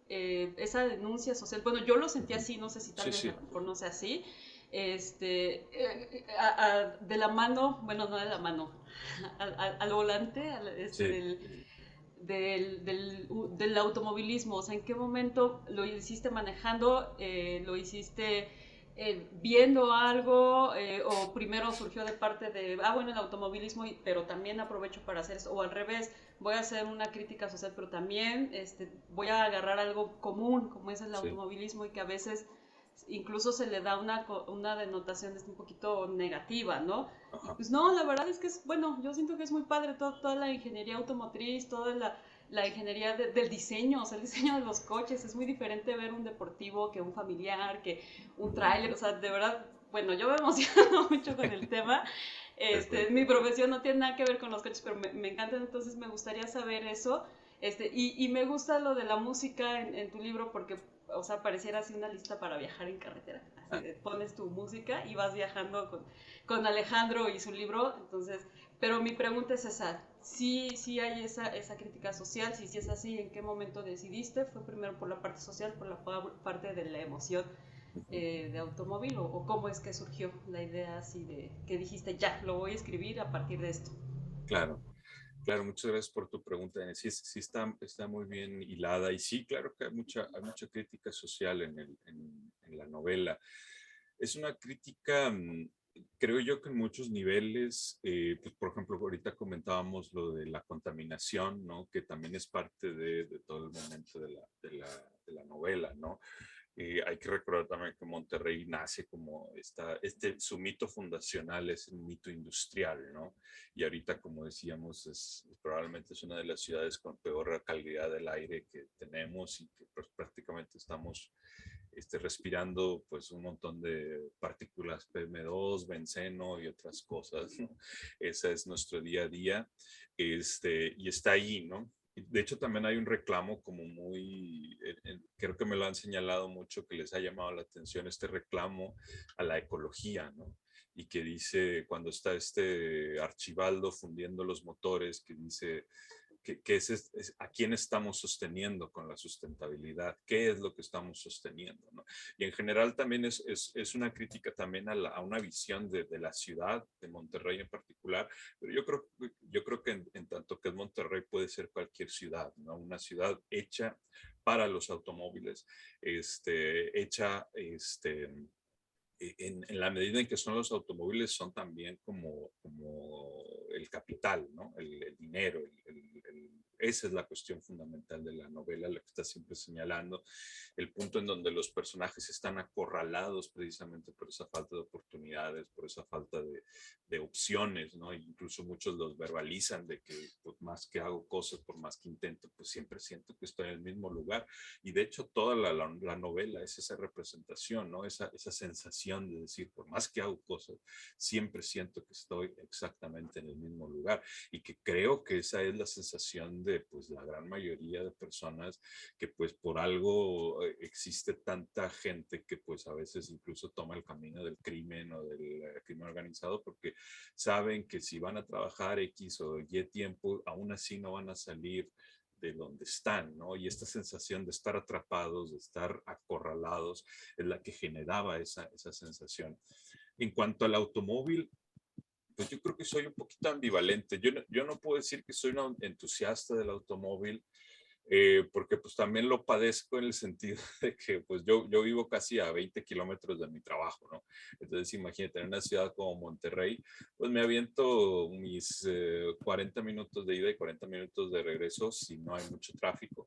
denuncia social? Bueno, yo lo sentí así, no sé si tal vez a lo mejor no sea así, de la mano, bueno, no de la mano, al volante, del automovilismo, o sea, ¿en qué momento lo hiciste manejando, lo hiciste viendo algo, o primero surgió de parte de, bueno, el automovilismo, pero también aprovecho para hacer eso, o al revés, voy a hacer una crítica social, pero también voy a agarrar algo común, como es el automovilismo, y que a veces incluso se le da una denotación un poquito negativa, ¿no? Y pues no, la verdad es que bueno, yo siento que es muy padre toda la ingeniería automotriz, toda la ingeniería del diseño, o sea, el diseño de los coches, es muy diferente ver un deportivo que un familiar, que un tráiler, o sea, de verdad, bueno, yo me emociono mucho con el tema. Mi profesión no tiene nada que ver con los coches, pero me encanta, entonces me gustaría saber eso. Y me gusta lo de la música en tu libro porque, o sea, pareciera así una lista para viajar en carretera. Así pones tu música y vas viajando con Alejandro y su libro. Entonces, pero mi pregunta es esa, ¿sí hay esa crítica social? Si es así, ¿en qué momento decidiste? ¿Fue primero por la parte social, por la parte de la emoción de automóvil? ¿O cómo es que surgió la idea así de que dijiste, ya, lo voy a escribir a partir de esto? Claro. Claro, muchas gracias por tu pregunta. Sí, sí está muy bien hilada y sí, claro que hay mucha crítica social en la novela. Es una crítica, creo yo que en muchos niveles, pues por ejemplo, ahorita comentábamos lo de la contaminación, ¿no? Que también es parte de todo el momento de la novela, ¿no? Hay que recordar también que Monterrey nace como su mito fundacional es un mito industrial, ¿no? Y ahorita, como decíamos, probablemente es una de las ciudades con peor calidad del aire que tenemos y que pues, prácticamente estamos respirando pues un montón de partículas PM2, benceno y otras cosas, ¿no? Ese es nuestro día a día, y está ahí, ¿no? De hecho, también hay un reclamo como muy, creo que me lo han señalado mucho, que les ha llamado la atención este reclamo a la ecología, ¿no? Y que dice, cuando está Archibaldo fundiendo los motores, que dice, a quién estamos sosteniendo con la sustentabilidad, qué es lo que estamos sosteniendo, ¿no? Y en general también es una crítica también a una visión de la ciudad, de Monterrey en particular, pero yo creo que en tanto que Monterrey puede ser cualquier ciudad, ¿no? Una ciudad hecha para los automóviles, hecha, en la medida en que son los automóviles, son también como el capital, ¿no? El dinero, esa es la cuestión fundamental de la novela, la que está siempre señalando, el punto en donde los personajes están acorralados precisamente por esa falta de oportunidades, por esa falta de opciones, ¿no? Incluso muchos los verbalizan de que por más que hago cosas, por más que intento, pues siempre siento que estoy en el mismo lugar. Y de hecho toda la novela es esa representación, ¿no? Esa sensación de decir, por más que hago cosas, siempre siento que estoy exactamente en el mismo lugar. Y que creo que esa es la sensación de pues la gran mayoría de personas que pues por algo existe tanta gente que pues a veces incluso toma el camino del crimen o del crimen organizado porque saben que si van a trabajar X o Y tiempo, aún así no van a salir de donde están, ¿no? Y esta sensación de estar atrapados, de estar acorralados, es la que generaba esa sensación. En cuanto al automóvil, pues yo creo que soy un poquito ambivalente. Yo no puedo decir que soy un entusiasta del automóvil, porque pues también lo padezco en el sentido de que pues yo vivo casi a 20 kilómetros de mi trabajo, ¿no? Entonces imagínate, en una ciudad como Monterrey, pues me aviento mis 40 minutos de ida y 40 minutos de regreso si no hay mucho tráfico,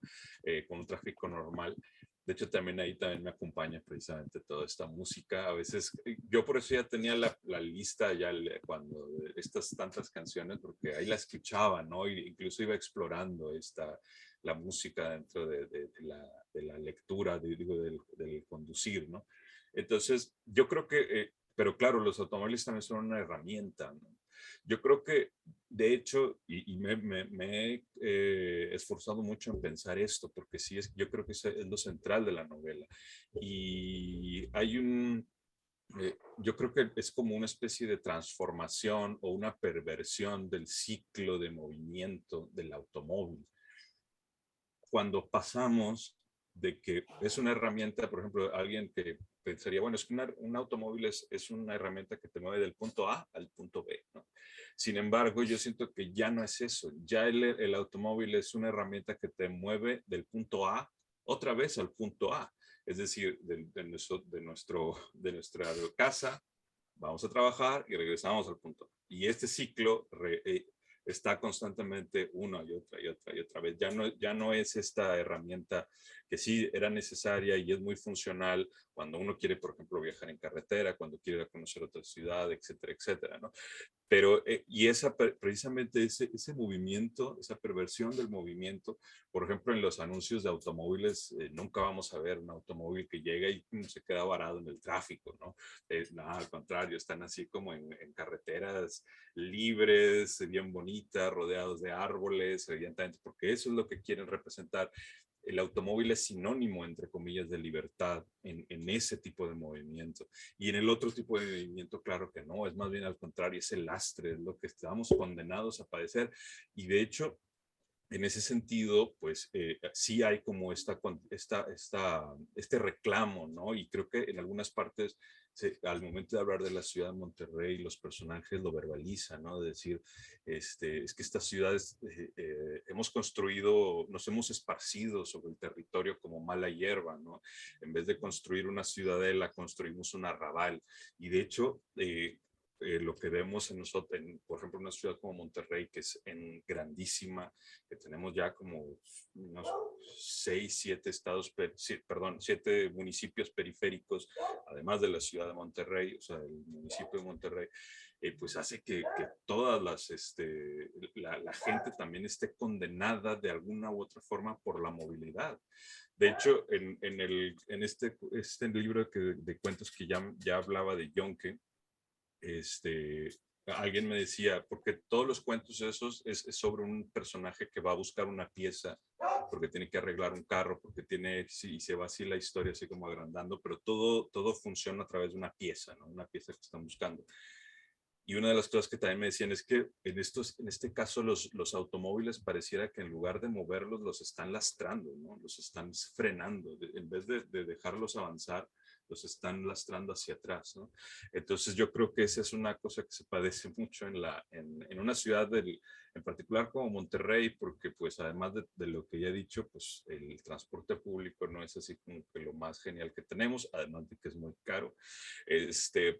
con un tráfico normal. De hecho, también ahí también me acompaña precisamente toda esta música. A veces, yo por eso ya tenía la lista ya cuando estas tantas canciones, porque ahí la escuchaba, ¿no? Y incluso iba explorando la música dentro de la lectura, digo, del conducir, ¿no? Entonces, yo creo que, pero claro, los automóviles también son una herramienta, ¿no? Yo creo que, de hecho, y me he esforzado mucho en pensar esto, porque sí, yo creo que es lo central de la novela. Y hay yo creo que es como una especie de transformación o una perversión del ciclo de movimiento del automóvil. Cuando pasamos de que es una herramienta, por ejemplo, alguien que pensaría, bueno, es que un automóvil es una herramienta que te mueve del punto A al punto B, ¿no? Sin embargo, yo siento que ya no es eso. Ya el automóvil es una herramienta que te mueve del punto A otra vez al punto A. Es decir, de nuestra casa, vamos a trabajar y regresamos al punto. Y este ciclo está constantemente una y otra y otra y otra vez. Ya no es esta herramienta que sí era necesaria y es muy funcional cuando uno quiere, por ejemplo, viajar en carretera, cuando quiere ir a conocer otra ciudad, etcétera, etcétera, ¿no? Pero, y precisamente ese movimiento, esa perversión del movimiento, por ejemplo, en los anuncios de automóviles, nunca vamos a ver un automóvil que llega y se queda varado en el tráfico, ¿no? Nada, al contrario, están así como en carreteras libres, bien bonitas, rodeados de árboles, evidentemente, porque eso es lo que quieren representar. El automóvil es sinónimo, entre comillas, de libertad en ese tipo de movimiento. Y en el otro tipo de movimiento, claro que no, es más bien al contrario, es el lastre, es lo que estamos condenados a padecer. Y de hecho, en ese sentido, pues sí hay como este reclamo, ¿no? Y creo que en algunas partes, al momento de hablar de la ciudad de Monterrey, los personajes lo verbalizan, ¿no? De decir, es que estas ciudades hemos construido, nos hemos esparcido sobre el territorio como mala hierba, ¿no? En vez de construir una ciudadela, construimos un arrabal. Y de hecho, lo que vemos en nosotros, por ejemplo, una ciudad como Monterrey, que es grandísima, que tenemos ya como unos 7 municipios periféricos, además de la ciudad de Monterrey, o sea, el municipio de Monterrey, pues hace que todas la gente también esté condenada de alguna u otra forma por la movilidad. De hecho, en este libro de cuentos que ya hablaba de Yonke, alguien me decía, porque todos los cuentos esos es sobre un personaje que va a buscar una pieza, porque tiene que arreglar un carro, porque y se va así la historia, así como agrandando, pero todo funciona a través de una pieza, ¿no? Una pieza que están buscando. Y una de las cosas que también me decían es que en este caso los automóviles pareciera que en lugar de moverlos los están lastrando, ¿no? Los están frenando, en vez de dejarlos avanzar, los están lastrando hacia atrás, ¿no? Entonces yo creo que esa es una cosa que se padece mucho en una ciudad en particular como Monterrey, porque pues además de lo que ya he dicho, pues el transporte público no es así como que lo más genial que tenemos, además de que es muy caro,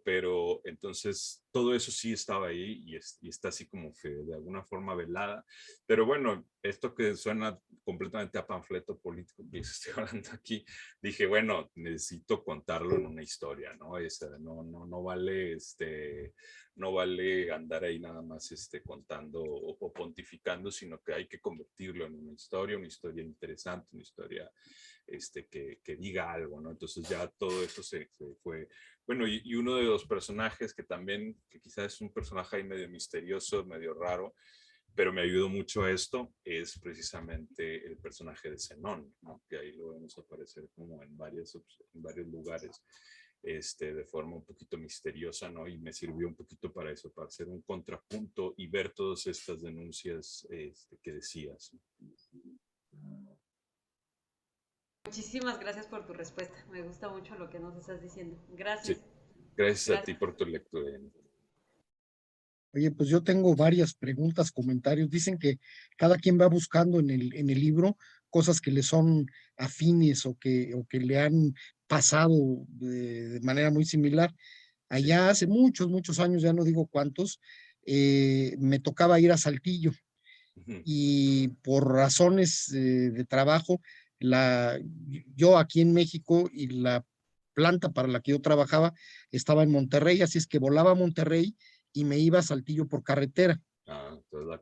pero entonces todo eso sí estaba ahí y está así como que de alguna forma velada, pero bueno, esto que suena completamente a panfleto político que les estoy hablando aquí, dije, bueno, necesito contarlo en una historia, ¿no? No vale, no vale andar ahí nada más contando o pontificando, sino que hay que convertirlo en una historia interesante, una historia que diga algo, ¿no? Entonces ya todo eso se fue. Bueno, y uno de los personajes que también, que quizás es un personaje ahí medio misterioso, medio raro, pero me ayudó mucho a esto, es precisamente el personaje de Zenón, ¿no? Que ahí lo vemos aparecer como en varios lugares, de forma un poquito misteriosa, ¿no? Y me sirvió un poquito para eso, para hacer un contrapunto y ver todas estas denuncias que decías. Muchísimas gracias por tu respuesta. Me gusta mucho lo que nos estás diciendo. Gracias. Sí. Gracias a ti por tu lectura. Oye, pues yo tengo varias preguntas, comentarios. Dicen que cada quien va buscando en el libro cosas que le son afines o que le han pasado de manera muy similar. Allá hace muchos, muchos años, ya no digo cuántos, me tocaba ir a Saltillo y por razones de trabajo, yo aquí en México y la planta para la que yo trabajaba estaba en Monterrey, así es que volaba a Monterrey y me iba a Saltillo por carretera.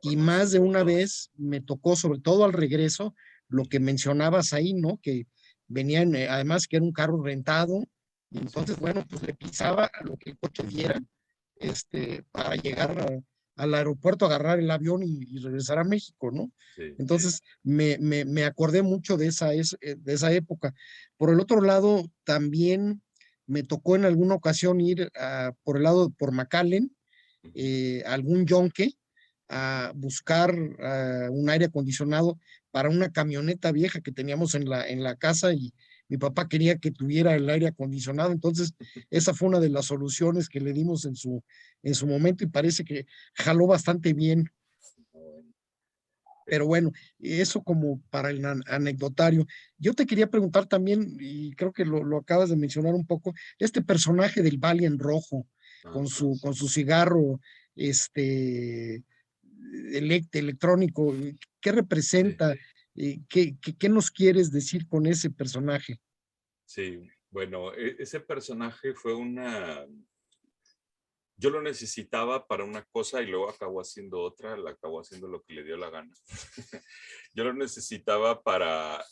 Y más de una vez me tocó, sobre todo al regreso, lo que mencionabas ahí, ¿no? Que venían, además que era un carro rentado, y entonces, bueno, pues le pisaba a lo que el coche diera, para llegar al aeropuerto, agarrar el avión y regresar a México, ¿no? Sí, entonces, me acordé mucho de esa época. Por el otro lado, también me tocó en alguna ocasión ir por el lado, por McAllen, algún yonque, a buscar un aire acondicionado para una camioneta vieja que teníamos en la casa y mi papá quería que tuviera el aire acondicionado, entonces esa fue una de las soluciones que le dimos en su momento y parece que jaló bastante bien. Pero bueno, eso como para el anecdotario. Yo te quería preguntar también, y creo que lo acabas de mencionar un poco, este personaje del Valiant rojo, con su cigarro electrónico, ¿qué representa? ¿Qué nos quieres decir con ese personaje? Sí, bueno, ese personaje fue yo lo necesitaba para una cosa y luego acabó haciendo otra, acabó haciendo lo que le dio la gana. Yo lo necesitaba para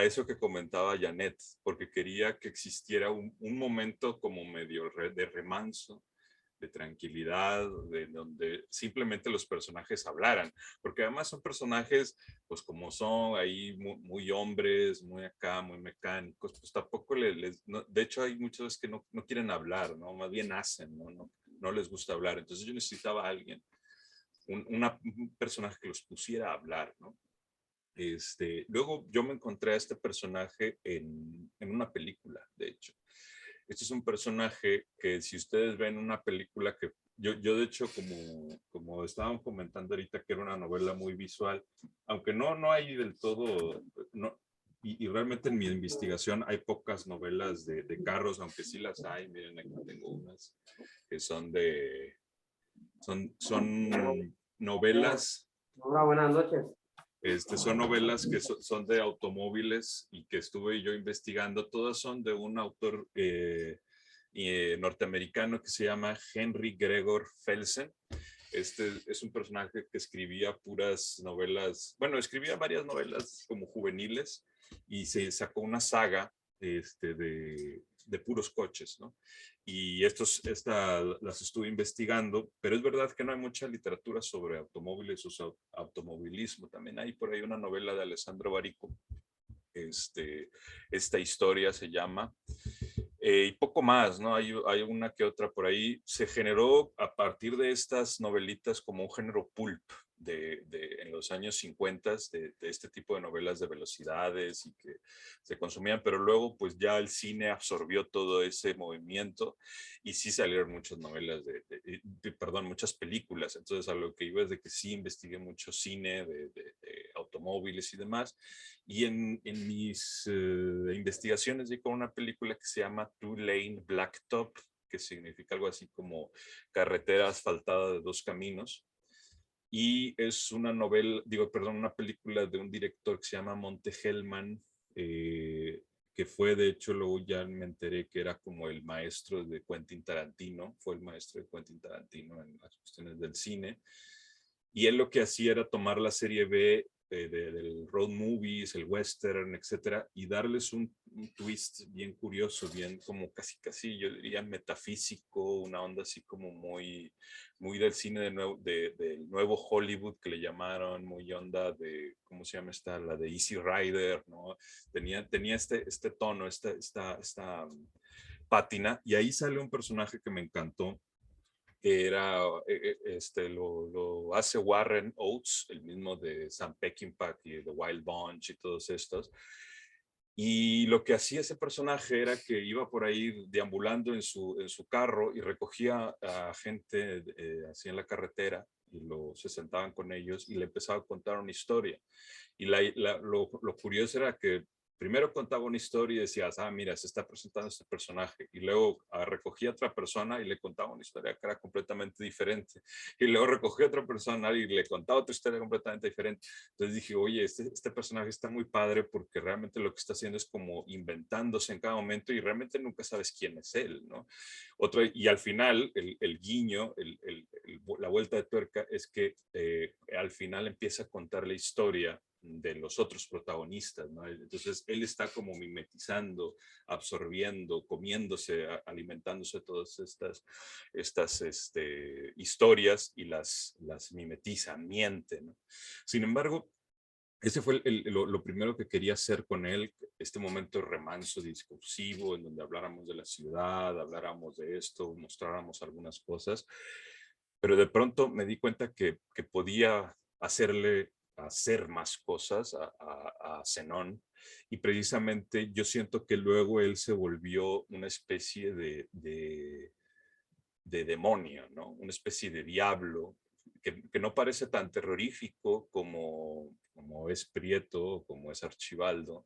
eso que comentaba Janet, porque quería que existiera un momento como medio de remanso, de tranquilidad, de donde simplemente los personajes hablaran, porque además son personajes, pues como son ahí muy hombres, muy acá, muy mecánicos, pues tampoco de hecho hay muchas veces que no quieren hablar, ¿no? Más bien hacen, no les gusta hablar, entonces yo necesitaba a alguien, un personaje que los pusiera a hablar, ¿no? Luego yo me encontré a este personaje en una película, de hecho. Este es un personaje que si ustedes ven una película que yo de hecho, como estaban comentando ahorita, que era una novela muy visual, aunque no hay del todo, y realmente en mi investigación hay pocas novelas de carros, aunque sí las hay. Miren, aquí tengo unas que son novelas. Hola, buenas noches. Son novelas que son de automóviles y que estuve yo investigando. Todas son de un autor norteamericano que se llama Henry Gregor Felsen. Es un personaje que escribía puras novelas, bueno, escribía varias novelas como juveniles y se sacó una saga de puros coches, ¿no? Y las estuve investigando, pero es verdad que no hay mucha literatura sobre automóviles o automovilismo. También hay por ahí una novela de Alessandro Barico, esta historia se llama, y poco más, ¿no? Hay una que otra por ahí. Se generó a partir de estas novelitas como un género pulp en los años 50 de este tipo de novelas de velocidades y que se consumían, pero luego pues ya el cine absorbió todo ese movimiento y sí salieron muchas novelas muchas películas. Entonces a lo que iba es de que sí investigué mucho cine de automóviles y demás, y en mis investigaciones di con una película que se llama Two Lane Blacktop, que significa algo así como carretera asfaltada de dos caminos. Y es una una película de un director que se llama Monte Hellman, que fue, de hecho, luego ya me enteré que era como el maestro de Quentin Tarantino, fue el maestro de Quentin Tarantino en las cuestiones del cine. Y él lo que hacía era tomar la serie B del road movies, el western, etcétera, y darles un twist bien curioso, bien como casi, yo diría metafísico, una onda así como muy del cine del nuevo Hollywood que le llamaron, muy onda de, ¿cómo se llama esta? La de Easy Rider, ¿no? Tenía este tono, esta pátina, y ahí sale un personaje que me encantó, que era, lo hace Warren Oates, el mismo de Sam Peckinpah y The Wild Bunch y todos estos. Y lo que hacía ese personaje era que iba por ahí deambulando en su carro y recogía a gente así en la carretera y se sentaban con ellos y le empezaba a contar una historia. Y lo curioso era que primero contaba una historia y decías, mira, se está presentando este personaje. Y luego recogía a otra persona y le contaba una historia que era completamente diferente. Y luego recogía a otra persona y le contaba otra historia completamente diferente. Entonces dije, oye, este personaje está muy padre porque realmente lo que está haciendo es como inventándose en cada momento y realmente nunca sabes quién es él, ¿no? Y al final, el guiño, la vuelta de tuerca es que al final empieza a contar la historia de los otros protagonistas, ¿no? Entonces él está como mimetizando, absorbiendo, comiéndose, alimentándose de todas estas historias y las mimetiza, miente, ¿no? Sin embargo, ese fue lo primero que quería hacer con él, este momento de remanso discursivo en donde habláramos de la ciudad, habláramos de esto, mostráramos algunas cosas, pero de pronto me di cuenta que podía hacer más cosas a Zenón, y precisamente yo siento que luego él se volvió una especie de demonio, ¿no? Una especie de diablo que no parece tan terrorífico como es Prieto, como es Archibaldo,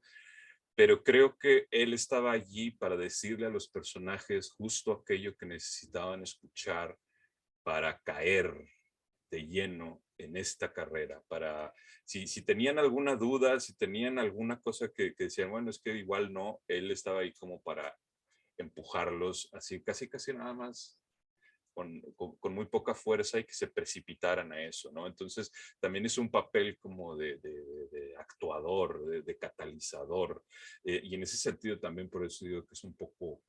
pero creo que él estaba allí para decirle a los personajes justo aquello que necesitaban escuchar para caer de lleno en esta carrera, para si tenían alguna duda, si tenían alguna cosa que decían, bueno, es que igual no, él estaba ahí como para empujarlos así, casi nada más, con muy poca fuerza y que se precipitaran a eso, ¿no? Entonces también es un papel como de actuador, de catalizador, y en ese sentido también por eso digo que es un poco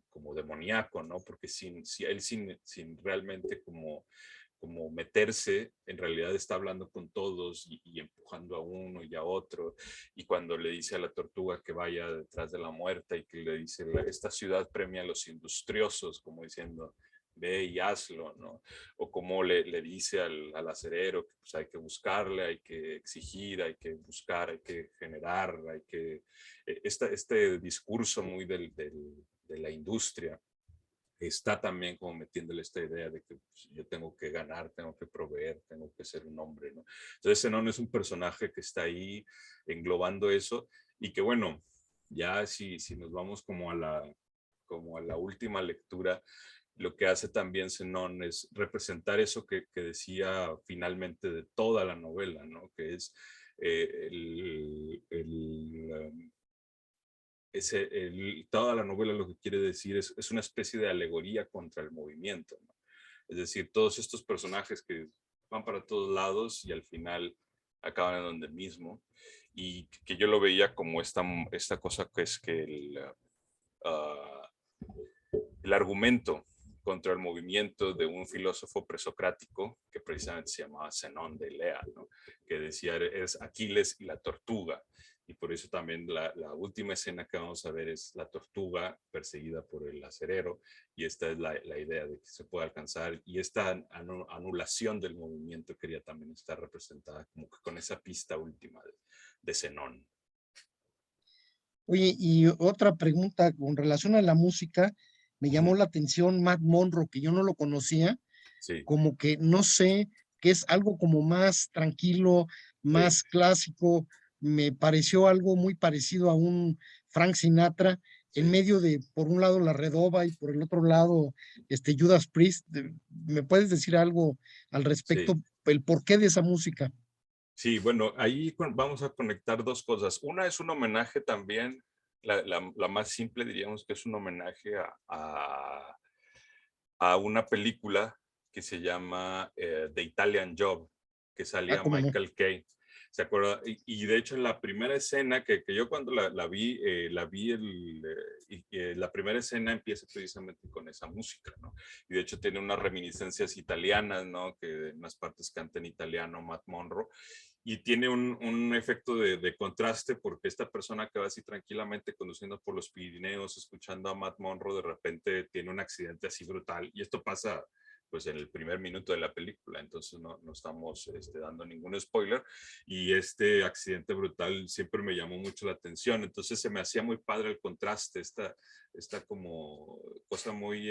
como demoníaco, ¿no? Porque él sin realmente como meterse, en realidad está hablando con todos y empujando a uno y a otro, y cuando le dice a la tortuga que vaya detrás de la muerta y que le dice, esta ciudad premia a los industriosos, como diciendo, ve y hazlo, ¿no? O como le dice al acerero que pues, hay que buscarle, hay que exigir, hay que buscar, hay que generar, hay que... Este discurso muy de la industria está también como metiéndole esta idea de que pues, yo tengo que ganar, tengo que proveer, tengo que ser un hombre, ¿no? Entonces Zenón es un personaje que está ahí englobando eso y que bueno, ya si nos vamos como a la última lectura, lo que hace también Zenón es representar eso que decía finalmente de toda la novela, ¿no? Que es toda la novela lo que quiere decir es una especie de alegoría contra el movimiento, ¿no? Es decir, todos estos personajes que van para todos lados y al final acaban en donde mismo, y que yo lo veía como esta cosa que es que el argumento contra el movimiento de un filósofo presocrático que precisamente se llamaba Zenón de Elea, ¿no? Que decía es Aquiles y la tortuga, y por eso también la última escena que vamos a ver es la tortuga perseguida por el acerero, y esta es la idea de que se puede alcanzar, y esta anulación del movimiento quería también estar representada como que con esa pista última de Zenón. Oye, y otra pregunta con relación a la música, me llamó la atención Matt Monro, que yo no lo conocía, sí. Como que no sé, que es algo como más tranquilo, más clásico, me pareció algo muy parecido a un Frank Sinatra, en medio de, por un lado, la Redova y por el otro lado, Judas Priest. ¿Me puedes decir algo al respecto, el porqué de esa música? Sí, bueno, ahí vamos a conectar dos cosas. Una es un homenaje también, la más simple diríamos que es un homenaje a una película que se llama The Italian Job, que salía ¿Cómo no? Michael Caine. ¿Se acuerda? Y de hecho en la primera escena, que yo cuando la vi, la primera escena empieza precisamente con esa música, ¿no? Y de hecho tiene unas reminiscencias italianas, ¿no? Que en unas partes canta en italiano Matt Monro. Y tiene un efecto de contraste porque esta persona que va así tranquilamente conduciendo por los Pirineos, escuchando a Matt Monro, de repente tiene un accidente así brutal. Y esto pasa pues en el primer minuto de la película, entonces no estamos dando ningún spoiler, y este accidente brutal siempre me llamó mucho la atención, entonces se me hacía muy padre el contraste, esta como cosa muy,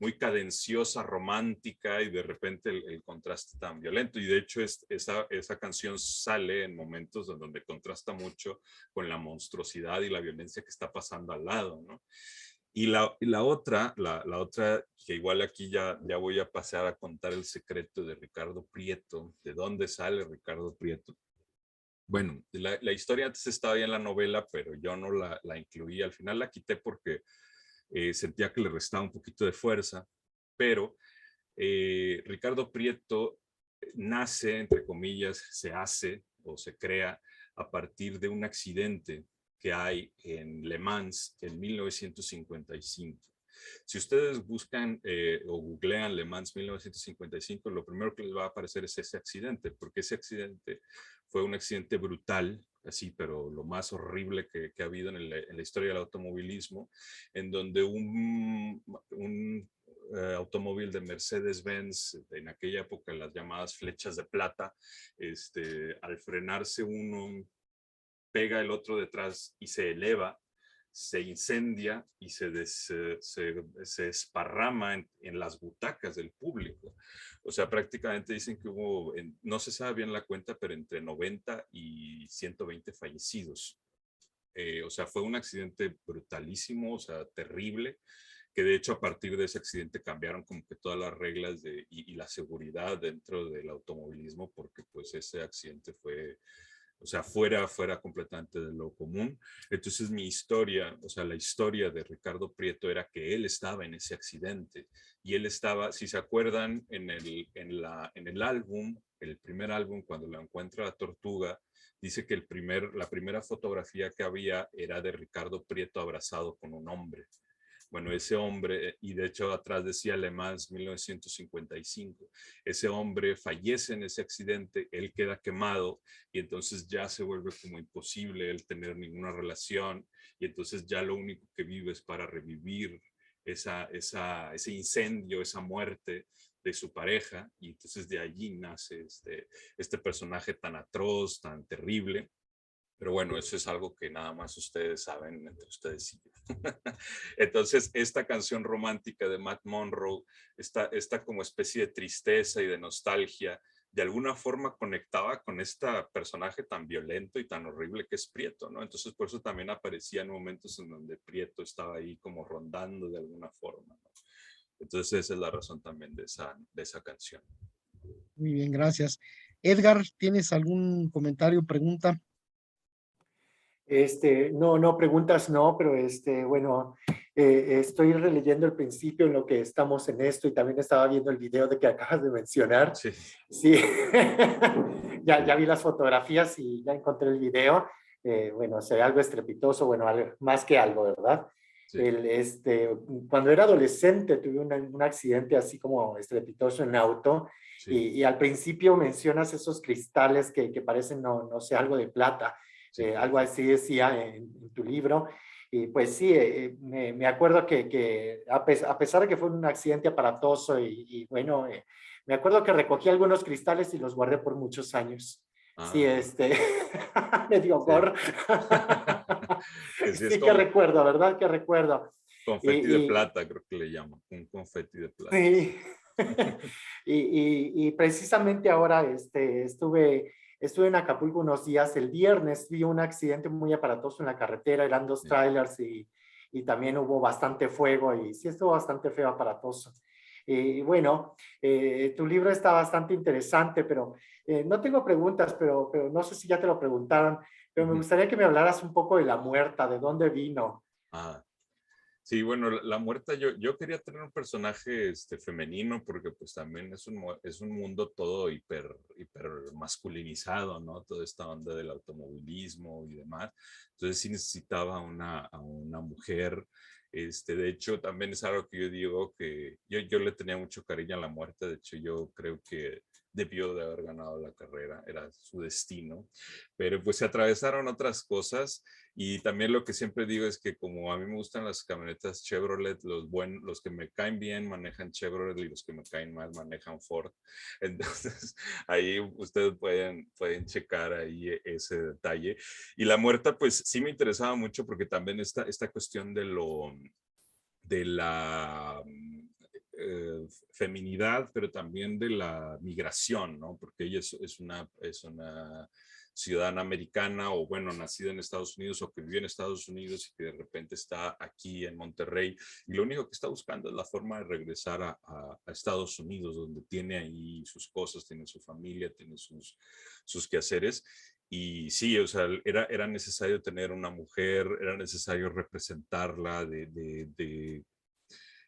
muy cadenciosa, romántica, y de repente el contraste tan violento, y de hecho esa canción sale en momentos donde contrasta mucho con la monstruosidad y la violencia que está pasando al lado, ¿no? Y la otra, que igual aquí ya voy a pasar a contar el secreto de Ricardo Prieto, de dónde sale Ricardo Prieto. Bueno, la historia antes estaba ya en la novela, pero yo no la incluí. Al final la quité porque sentía que le restaba un poquito de fuerza, pero Ricardo Prieto nace, entre comillas, se hace o se crea a partir de un accidente que hay en Le Mans en 1955. Si ustedes buscan o googlean Le Mans 1955, lo primero que les va a aparecer es ese accidente, porque ese accidente fue un accidente brutal, así, pero lo más horrible que ha habido en la historia del automovilismo, en donde un automóvil de Mercedes-Benz, en aquella época las llamadas flechas de plata, al frenarse uno, pega el otro detrás y se eleva, se incendia y se esparrama en las butacas del público. O sea, prácticamente dicen que hubo, no se sabe bien la cuenta, pero entre 90 y 120 fallecidos. O sea, fue un accidente brutalísimo, o sea, terrible, que de hecho a partir de ese accidente cambiaron como que todas las reglas y la seguridad dentro del automovilismo, porque pues ese accidente fue, o sea, fuera completamente de lo común. Entonces mi historia, o sea, la historia de Ricardo Prieto era que él estaba en ese accidente y él estaba, si se acuerdan, en el álbum, el primer álbum, cuando lo encuentra la tortuga, dice que la primera fotografía que había era de Ricardo Prieto abrazado con un hombre. Bueno, ese hombre, y de hecho atrás decía Le Mans 1955, ese hombre fallece en ese accidente, él queda quemado y entonces ya se vuelve como imposible el tener ninguna relación y entonces ya lo único que vive es para revivir ese incendio, esa muerte de su pareja, y entonces de allí nace este personaje tan atroz, tan terrible. Pero bueno, eso es algo que nada más ustedes saben entre ustedes y yo. Entonces, esta canción romántica de Matt Monro, esta como especie de tristeza y de nostalgia, de alguna forma conectaba con este personaje tan violento y tan horrible que es Prieto, ¿no? Entonces, por eso también aparecía en momentos en donde Prieto estaba ahí como rondando de alguna forma, ¿no? Entonces, esa es la razón también de esa canción. Muy bien, gracias. Edgar, ¿tienes algún comentario, pregunta? No, preguntas no, pero bueno, estoy releyendo el principio en lo que estamos en esto y también estaba viendo el video de que acabas de mencionar. Sí. Sí, ya vi las fotografías y ya encontré el video. Bueno, se ve algo estrepitoso, bueno, más que algo, ¿verdad? Sí. Cuando era adolescente tuve un accidente así como estrepitoso en auto. Sí. Y al principio mencionas esos cristales que parecen, no sé, algo de plata. Sí. Algo así decía en tu libro. Y pues sí, me acuerdo que a pesar de que fue un accidente aparatoso y bueno, me acuerdo que recogí algunos cristales y los guardé por muchos años. Ah. Sí, me dio horror. Sí, que recuerdo, ¿verdad? Que recuerdo. Confeti de plata, creo que le llaman. Un confeti de plata. Sí. y precisamente ahora estuve en Acapulco unos días. El viernes vi un accidente muy aparatoso en la carretera, eran dos trailers y también hubo bastante fuego y sí estuvo bastante feo, aparatoso. Bueno, tu libro está bastante interesante, pero no tengo preguntas, pero no sé si ya te lo preguntaron, pero me gustaría que me hablaras un poco de La Muerta, de dónde vino. Sí, bueno, la muerta, yo quería tener un personaje femenino porque pues también es un mundo todo hiper masculinizado, ¿no? Toda esta onda del automovilismo y demás. Entonces sí necesitaba a una mujer. De hecho, también es algo que yo digo que yo le tenía mucho cariño a la muerte. De hecho, yo creo que debió de haber ganado la carrera, era su destino. Pero pues se atravesaron otras cosas. Y también lo que siempre digo es que como a mí me gustan las camionetas Chevrolet, los que me caen bien manejan Chevrolet y los que me caen mal manejan Ford. Entonces ahí ustedes pueden checar ahí ese detalle. Y la muerta pues sí me interesaba mucho porque también esta cuestión de la feminidad, pero también de la migración, ¿no? Porque ella es una ciudadana americana o bueno, nacida en Estados Unidos o que vive en Estados Unidos y que de repente está aquí en Monterrey y lo único que está buscando es la forma de regresar a Estados Unidos, donde tiene ahí sus cosas, tiene su familia, tiene sus quehaceres. Y sí, o sea, era necesario tener una mujer, era necesario representarla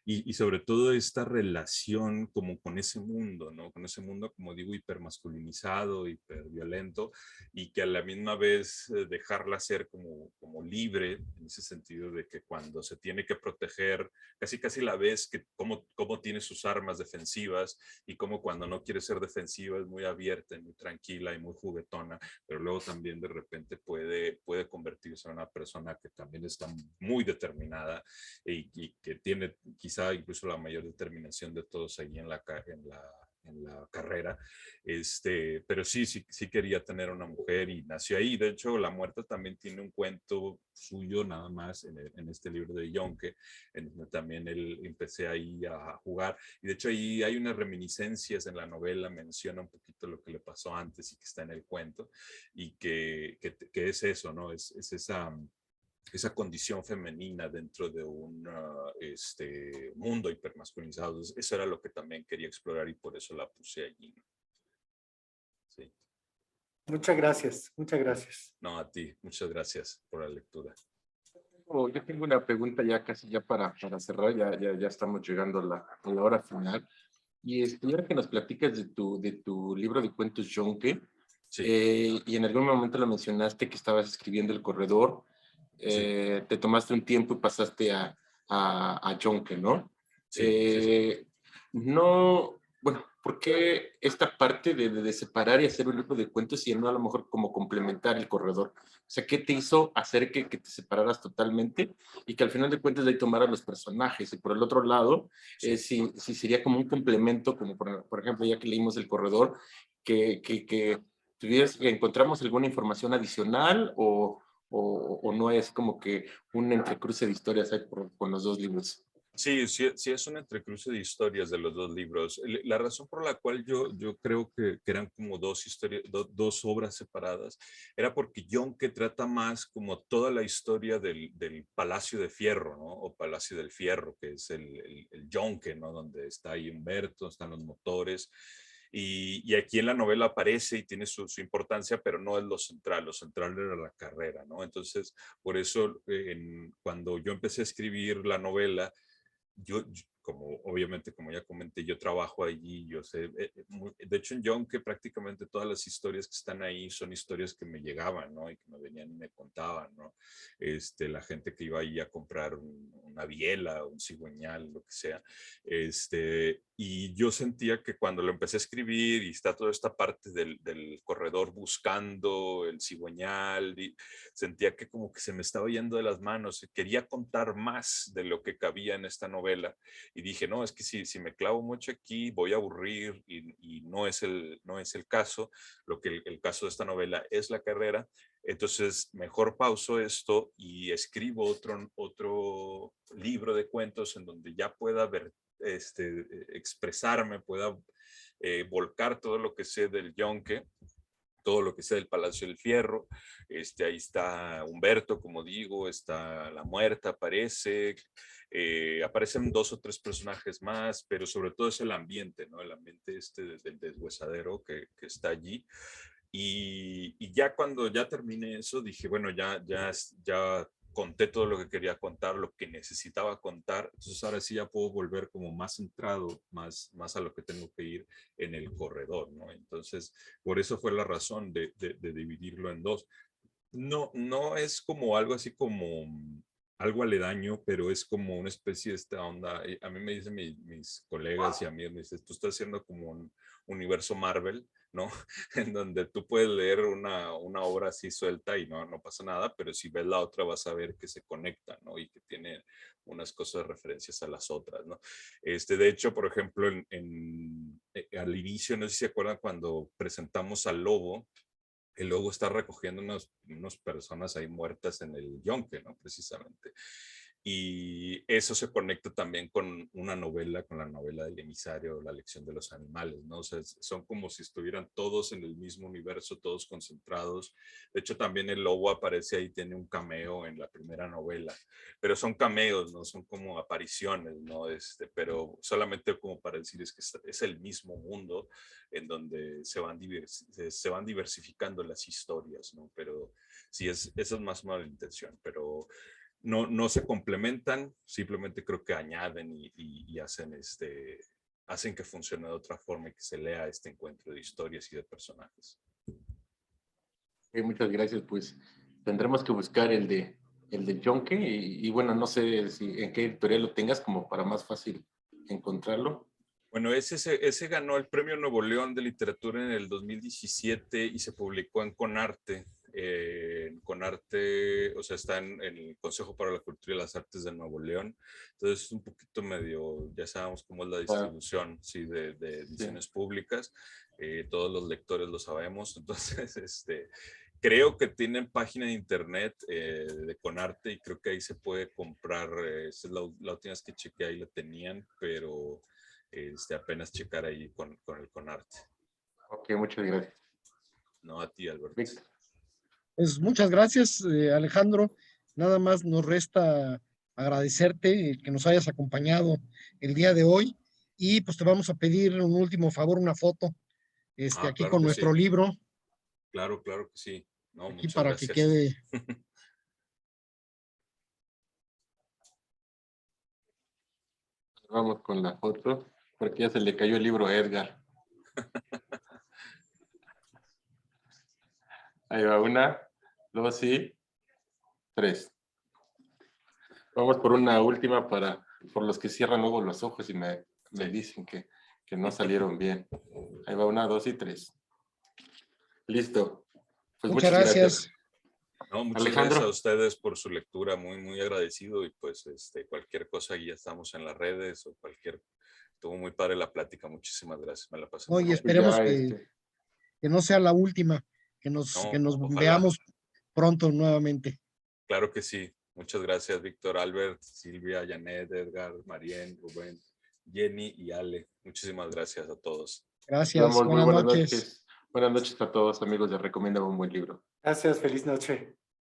y sobre todo esta relación como con ese mundo, ¿no? Con ese mundo, como digo, hipermasculinizado, hiperviolento, y que a la misma vez dejarla ser como libre, en ese sentido de que cuando se tiene que proteger, casi la ves que cómo tiene sus armas defensivas y cómo cuando no quiere ser defensiva es muy abierta, muy tranquila y muy juguetona, pero luego también de repente puede convertirse en una persona que también está muy determinada y que tiene quizá incluso la mayor determinación de todos ahí en la carrera. Pero sí quería tener una mujer y nació ahí. De hecho, La Muerta también tiene un cuento suyo nada más en este libro de Yonke, en donde también empecé ahí a jugar. Y de hecho ahí hay unas reminiscencias en la novela, menciona un poquito lo que le pasó antes y que está en el cuento, y que es eso, ¿no? Es esa condición femenina dentro de un mundo hipermasculinizado. Eso era lo que también quería explorar y por eso la puse allí. Sí. Muchas gracias, muchas gracias. No, a ti, muchas gracias por la lectura. Yo tengo una pregunta ya casi ya para cerrar, ya estamos llegando a la hora final. Y ahora que nos platicas de tu libro de cuentos Yonke, sí. Y en algún momento lo mencionaste que estabas escribiendo El Corredor, sí. Te tomaste un tiempo y pasaste a Yonke, ¿no? Sí. No, bueno, ¿por qué esta parte de separar y hacer un libro de cuentos y no a lo mejor como complementar El Corredor? O sea, ¿qué te hizo hacer que te separaras totalmente y que al final de cuentas de ahí tomaras los personajes? Y por el otro lado, sí. Si sería como un complemento, como por ejemplo, ya que leímos El Corredor, que tuvieras, que encontramos alguna información adicional o no es como que un entrecruce de historias hay con los dos libros. Sí, es un entrecruce de historias de los dos libros. La razón por la cual yo creo que eran como dos historias, dos obras separadas, era porque Yonke trata más como toda la historia del Palacio de Fierro, ¿no? O Palacio del Fierro, que es el Yonke, ¿no? Donde está ahí Humberto, están los motores. Y aquí en la novela aparece y tiene su importancia, pero no es lo central era la carrera, ¿no? Entonces, por eso, cuando yo empecé a escribir la novela, como obviamente, como ya comenté, yo trabajo allí, yo sé, de hecho en Yonke prácticamente todas las historias que están ahí son historias que me llegaban, ¿no? Y que me venían y me contaban, ¿no? La gente que iba ahí a comprar una biela, un cigüeñal, lo que sea, y yo sentía que cuando lo empecé a escribir y está toda esta parte del corredor buscando el cigüeñal, y sentía que como que se me estaba yendo de las manos y quería contar más de lo que cabía en esta novela y dije, no, es que si me clavo mucho aquí voy a aburrir y no es el caso. Lo que el caso de esta novela es la carrera. Entonces mejor pauso esto y escribo otro libro de cuentos en donde ya pueda ver, expresarme, pueda volcar todo lo que sé del Yonke, todo lo que sea del Palacio del Fierro. Ahí está Humberto, como digo, está La Muerta, aparecen 2 o 3 personajes más, pero sobre todo es el ambiente, ¿no? El ambiente del deshuesadero que está allí. Y ya cuando ya terminé eso, dije, bueno, ya conté todo lo que quería contar, lo que necesitaba contar. Entonces ahora sí ya puedo volver como más centrado, más a lo que tengo que ir en el corredor, ¿no? Entonces, por eso fue la razón de dividirlo en dos. No es como algo así como algo aledaño, pero es como una especie de esta onda. A mí me dicen mis colegas y amigos, me dicen, tú estás haciendo como un universo Marvel, ¿no? En donde tú puedes leer una obra así suelta y no pasa nada, pero si ves la otra vas a ver que se conecta, ¿no? Y que tiene unas cosas de referencias a las otras, ¿no? De hecho, por ejemplo, al inicio, no sé si se acuerdan cuando presentamos al lobo, el lobo está recogiendo unas personas ahí muertas en el yunque, ¿no? Precisamente. Y eso se conecta también con una novela, con la novela del emisario, La lección de los animales, ¿no? O sea, son como si estuvieran todos en el mismo universo, todos concentrados. De hecho, también el lobo aparece ahí, tiene un cameo en la primera novela, pero son cameos, ¿no? Son como apariciones, ¿no? Pero solamente como para decir es que es el mismo mundo en donde se van diversificando las historias, ¿no? Pero sí, esa es más o menos la intención, pero no se complementan, simplemente creo que añaden y hacen que funcione de otra forma y que se lea este encuentro de historias y de personajes. Muchas gracias, pues tendremos que buscar el de Yonke y bueno, no sé si en qué editorial lo tengas como para más fácil encontrarlo. Bueno, ese ganó el Premio Nuevo León de Literatura en el 2017 y se publicó en Conarte. Conarte, o sea, está en el Consejo para la Cultura y las Artes de Nuevo León. Entonces es un poquito medio, ya sabemos cómo es la distribución, sí, de ediciones públicas. Todos los lectores lo sabemos. Entonces, creo que tienen página de internet de Conarte y creo que ahí se puede comprar. La última vez que chequeé ahí la tenían, pero apenas checar ahí con el Conarte. Ok, muchas gracias. No, a ti, Alberto. Víctor. Pues muchas gracias, Alejandro. Nada más nos resta agradecerte el que nos hayas acompañado el día de hoy y pues te vamos a pedir un último favor, una foto aquí claro con que nuestro sí. libro. Claro que sí. No, Aquí muchas para gracias. que quede. Vamos con la foto, porque ya se le cayó el libro a Edgar. Ahí va, 1, 2 y 3. Vamos por una última por los que cierran luego los ojos y me dicen que no salieron bien. Ahí va, 1, 2 y 3. Listo. Pues muchas gracias. No, muchas Alejandro. gracias a ustedes por su lectura, muy, muy agradecido y pues cualquier cosa ya estamos en las redes o estuvo muy padre la plática, muchísimas gracias, me la pasé muy Y bien. esperemos que no sea la última, que nos ojalá. veamos pronto nuevamente. Claro que sí, muchas gracias Víctor, Albert, Silvia, Janet, Edgar, Marien, Rubén, Jenny y Ale, muchísimas gracias a todos. Gracias, Muy buenas noches. noches. Buenas noches a todos, amigos de Recomienda un Buen Libro. Gracias, feliz noche.